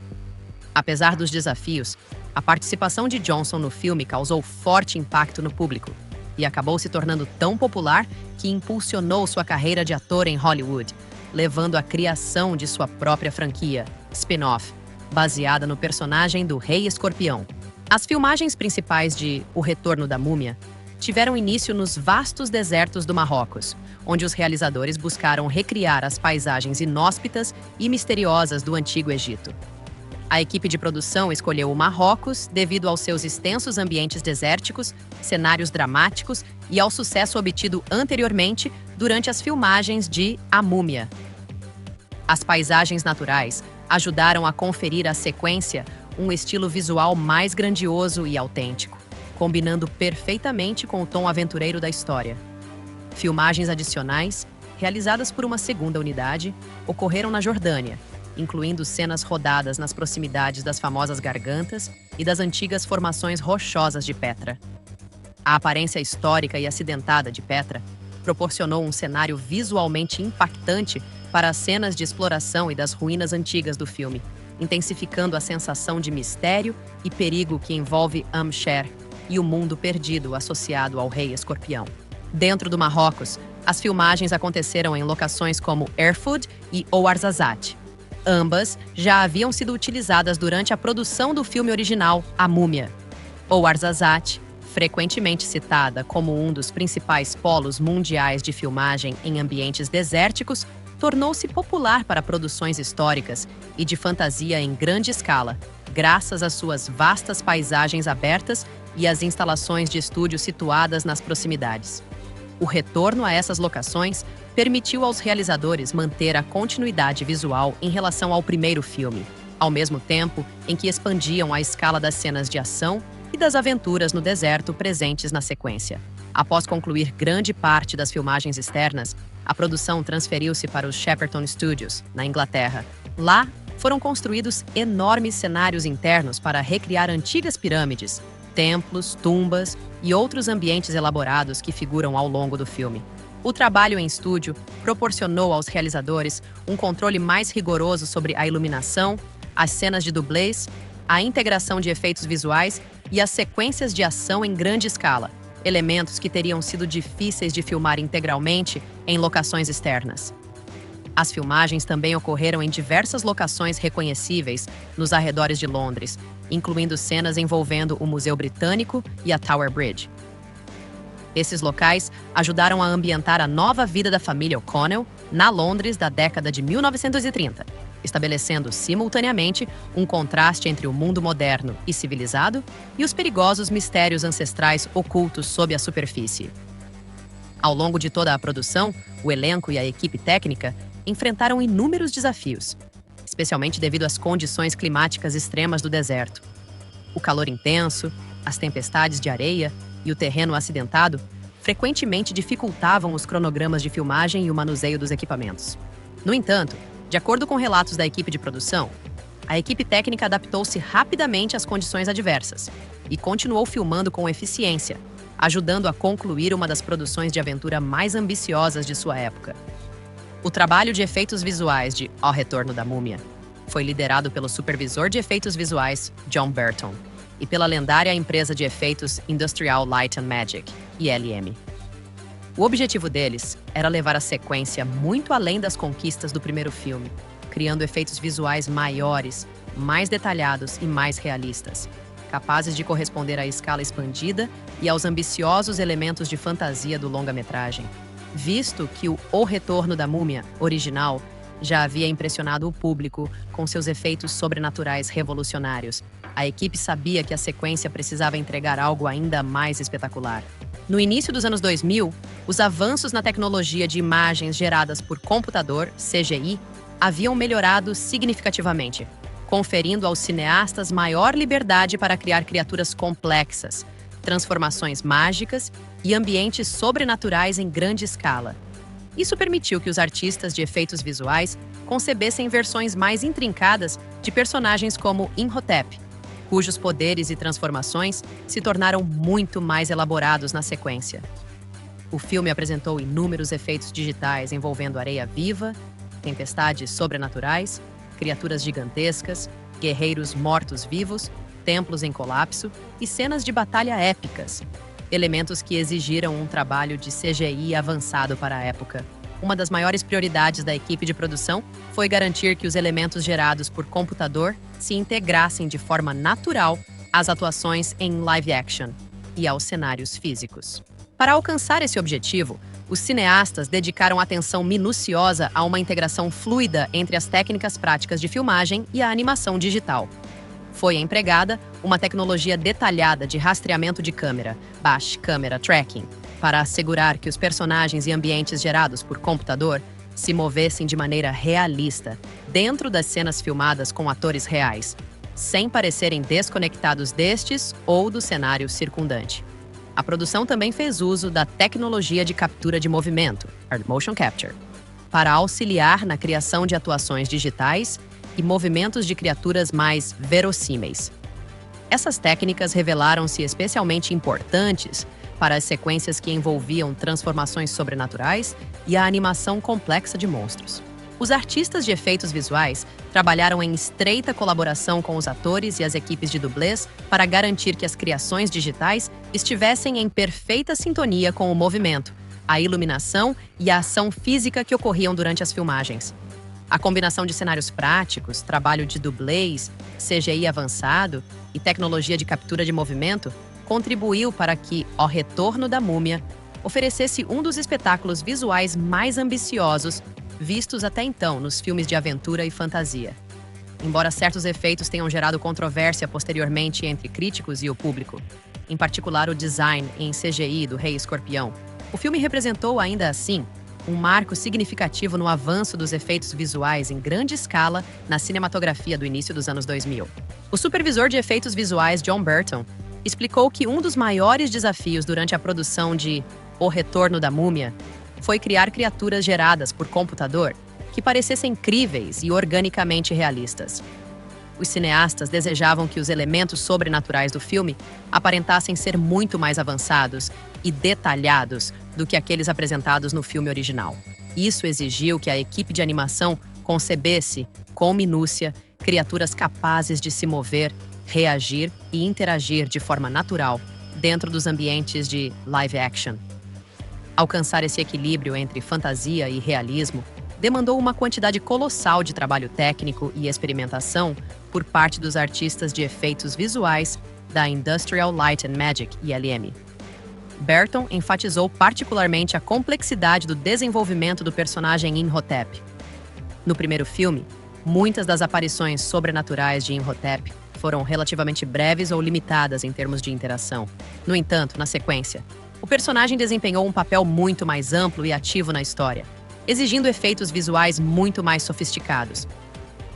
Apesar dos desafios, a participação de Johnson no filme causou forte impacto no público e acabou se tornando tão popular que impulsionou sua carreira de ator em Hollywood, levando à criação de sua própria franquia, spin-off, baseada no personagem do Rei Escorpião. As filmagens principais de O Retorno da Múmia tiveram início nos vastos desertos do Marrocos, onde os realizadores buscaram recriar as paisagens inóspitas e misteriosas do Antigo Egito. A equipe de produção escolheu o Marrocos devido aos seus extensos ambientes desérticos, cenários dramáticos e ao sucesso obtido anteriormente durante as filmagens de A Múmia. As paisagens naturais ajudaram a conferir à sequência um estilo visual mais grandioso e autêntico, combinando perfeitamente com o tom aventureiro da história. Filmagens adicionais, realizadas por uma segunda unidade, ocorreram na Jordânia, incluindo cenas rodadas nas proximidades das famosas gargantas e das antigas formações rochosas de Petra. A aparência histórica e acidentada de Petra proporcionou um cenário visualmente impactante para as cenas de exploração e das ruínas antigas do filme, intensificando a sensação de mistério e perigo que envolve Amsher e o mundo perdido associado ao Rei Escorpião. Dentro do Marrocos, as filmagens aconteceram em locações como Erfoud e Ouarzazate. Ambas já haviam sido utilizadas durante a produção do filme original, A Múmia. Ouarzazate, frequentemente citada como um dos principais polos mundiais de filmagem em ambientes desérticos, tornou-se popular para produções históricas e de fantasia em grande escala, graças às suas vastas paisagens abertas e às instalações de estúdio situadas nas proximidades. O retorno a essas locações permitiu aos realizadores manter a continuidade visual em relação ao primeiro filme, ao mesmo tempo em que expandiam a escala das cenas de ação e das aventuras no deserto presentes na sequência. Após concluir grande parte das filmagens externas, a produção transferiu-se para os Shepperton Studios, na Inglaterra. Lá, foram construídos enormes cenários internos para recriar antigas pirâmides, templos, tumbas e outros ambientes elaborados que figuram ao longo do filme. O trabalho em estúdio proporcionou aos realizadores um controle mais rigoroso sobre a iluminação, as cenas de dublês, a integração de efeitos visuais e as sequências de ação em grande escala, elementos que teriam sido difíceis de filmar integralmente em locações externas. As filmagens também ocorreram em diversas locações reconhecíveis nos arredores de Londres, incluindo cenas envolvendo o Museu Britânico e a Tower Bridge. Esses locais ajudaram a ambientar a nova vida da família O'Connell na Londres da década de 1930, estabelecendo simultaneamente um contraste entre o mundo moderno e civilizado e os perigosos mistérios ancestrais ocultos sob a superfície. Ao longo de toda a produção, o elenco e a equipe técnica enfrentaram inúmeros desafios, especialmente devido às condições climáticas extremas do deserto. O calor intenso, as tempestades de areia e o terreno acidentado frequentemente dificultavam os cronogramas de filmagem e o manuseio dos equipamentos. No entanto, de acordo com relatos da equipe de produção, a equipe técnica adaptou-se rapidamente às condições adversas e continuou filmando com eficiência, ajudando a concluir uma das produções de aventura mais ambiciosas de sua época. O trabalho de efeitos visuais de O Retorno da Múmia foi liderado pelo supervisor de efeitos visuais John Burton e pela lendária empresa de efeitos Industrial Light and Magic, ILM. O objetivo deles era levar a sequência muito além das conquistas do primeiro filme, criando efeitos visuais maiores, mais detalhados e mais realistas, capazes de corresponder à escala expandida e aos ambiciosos elementos de fantasia do longa-metragem. Visto que O Retorno da Múmia original já havia impressionado o público com seus efeitos sobrenaturais revolucionários, a equipe sabia que a sequência precisava entregar algo ainda mais espetacular. No início dos anos 2000, os avanços na tecnologia de imagens geradas por computador, CGI, haviam melhorado significativamente, conferindo aos cineastas maior liberdade para criar criaturas complexas, transformações mágicas e ambientes sobrenaturais em grande escala. Isso permitiu que os artistas de efeitos visuais concebessem versões mais intrincadas de personagens como Imhotep, cujos poderes e transformações se tornaram muito mais elaborados na sequência. O filme apresentou inúmeros efeitos digitais envolvendo areia viva, tempestades sobrenaturais, criaturas gigantescas, guerreiros mortos-vivos, templos em colapso e cenas de batalha épicas, elementos que exigiram um trabalho de CGI avançado para a época. Uma das maiores prioridades da equipe de produção foi garantir que os elementos gerados por computador se integrassem de forma natural às atuações em live action e aos cenários físicos. Para alcançar esse objetivo, os cineastas dedicaram atenção minuciosa a uma integração fluida entre as técnicas práticas de filmagem e a animação digital. Foi empregada uma tecnologia detalhada de rastreamento de câmera, Bash Camera Tracking, para assegurar que os personagens e ambientes gerados por computador se movessem de maneira realista, dentro das cenas filmadas com atores reais, sem parecerem desconectados destes ou do cenário circundante. A produção também fez uso da tecnologia de captura de movimento, Motion Capture, para auxiliar na criação de atuações digitais e movimentos de criaturas mais verossímeis. Essas técnicas revelaram-se especialmente importantes para as sequências que envolviam transformações sobrenaturais e a animação complexa de monstros. Os artistas de efeitos visuais trabalharam em estreita colaboração com os atores e as equipes de dublês para garantir que as criações digitais estivessem em perfeita sintonia com o movimento, a iluminação e a ação física que ocorriam durante as filmagens. A combinação de cenários práticos, trabalho de dublês, CGI avançado e tecnologia de captura de movimento contribuiu para que O Retorno da Múmia oferecesse um dos espetáculos visuais mais ambiciosos vistos até então nos filmes de aventura e fantasia. Embora certos efeitos tenham gerado controvérsia posteriormente entre críticos e o público, em particular o design em CGI do Rei Escorpião, o filme representou ainda assim um marco significativo no avanço dos efeitos visuais em grande escala na cinematografia do início dos anos 2000. O supervisor de efeitos visuais John Burton explicou que um dos maiores desafios durante a produção de O Retorno da Múmia foi criar criaturas geradas por computador que parecessem críveis e organicamente realistas. Os cineastas desejavam que os elementos sobrenaturais do filme aparentassem ser muito mais avançados e detalhados do que aqueles apresentados no filme original. Isso exigiu que a equipe de animação concebesse, com minúcia, criaturas capazes de se mover, reagir e interagir de forma natural dentro dos ambientes de live action. Alcançar esse equilíbrio entre fantasia e realismo demandou uma quantidade colossal de trabalho técnico e experimentação por parte dos artistas de efeitos visuais da Industrial Light and Magic, ILM. Burton enfatizou particularmente a complexidade do desenvolvimento do personagem Imhotep. No primeiro filme, muitas das aparições sobrenaturais de Imhotep foram relativamente breves ou limitadas em termos de interação. No entanto, na sequência, o personagem desempenhou um papel muito mais amplo e ativo na história, exigindo efeitos visuais muito mais sofisticados.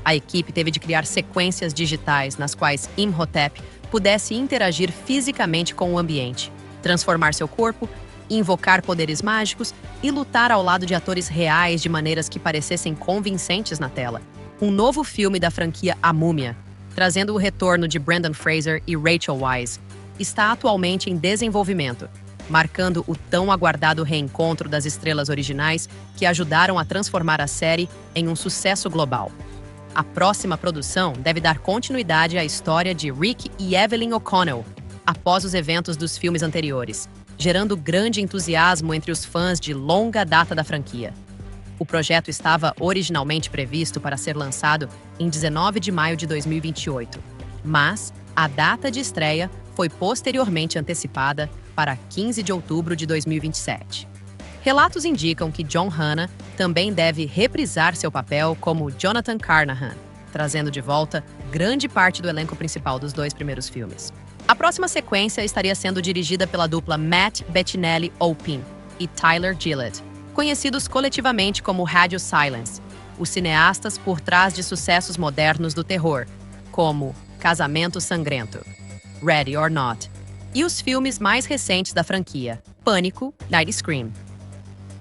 A equipe teve de criar sequências digitais nas quais Imhotep pudesse interagir fisicamente com o ambiente, transformar seu corpo, invocar poderes mágicos e lutar ao lado de atores reais de maneiras que parecessem convincentes na tela. Um novo filme da franquia A Múmia, trazendo o retorno de Brendan Fraser e Rachel Weisz, está atualmente em desenvolvimento, marcando o tão aguardado reencontro das estrelas originais que ajudaram a transformar a série em um sucesso global. A próxima produção deve dar continuidade à história de Rick e Evelyn O'Connell, após os eventos dos filmes anteriores, gerando grande entusiasmo entre os fãs de longa data da franquia. O projeto estava originalmente previsto para ser lançado em 19 de maio de 2028, mas a data de estreia foi posteriormente antecipada para 15 de outubro de 2027. Relatos indicam que John Hannah também deve reprisar seu papel como Jonathan Carnahan, trazendo de volta grande parte do elenco principal dos dois primeiros filmes. A próxima sequência estaria sendo dirigida pela dupla Matt Bettinelli-Olpin e Tyler Gillett, conhecidos coletivamente como Radio Silence, os cineastas por trás de sucessos modernos do terror, como Casamento Sangrento, Ready or Not, e os filmes mais recentes da franquia, Pânico, Night Scream.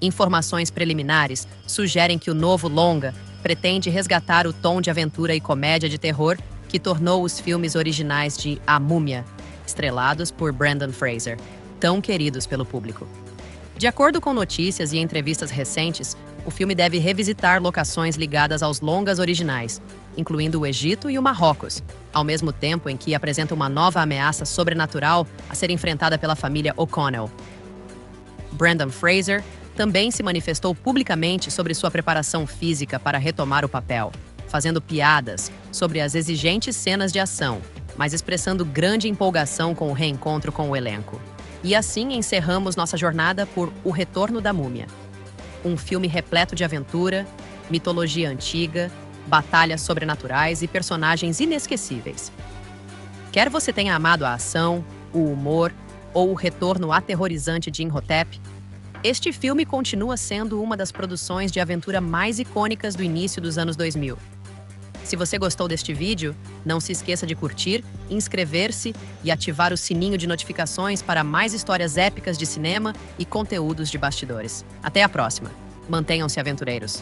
Informações preliminares sugerem que o novo longa pretende resgatar o tom de aventura e comédia de terror que tornou os filmes originais de A Múmia, estrelados por Brendan Fraser, tão queridos pelo público. De acordo com notícias e entrevistas recentes, o filme deve revisitar locações ligadas aos longas originais, incluindo o Egito e o Marrocos, ao mesmo tempo em que apresenta uma nova ameaça sobrenatural a ser enfrentada pela família O'Connell. Brendan Fraser também se manifestou publicamente sobre sua preparação física para retomar o papel, fazendo piadas sobre as exigentes cenas de ação, mas expressando grande empolgação com o reencontro com o elenco. E assim encerramos nossa jornada por O Retorno da Múmia. Um filme repleto de aventura, mitologia antiga, batalhas sobrenaturais e personagens inesquecíveis. Quer você tenha amado a ação, o humor ou o retorno aterrorizante de Imhotep, este filme continua sendo uma das produções de aventura mais icônicas do início dos anos 2000. Se você gostou deste vídeo, não se esqueça de curtir, inscrever-se e ativar o sininho de notificações para mais histórias épicas de cinema e conteúdos de bastidores. Até a próxima! Mantenham-se aventureiros!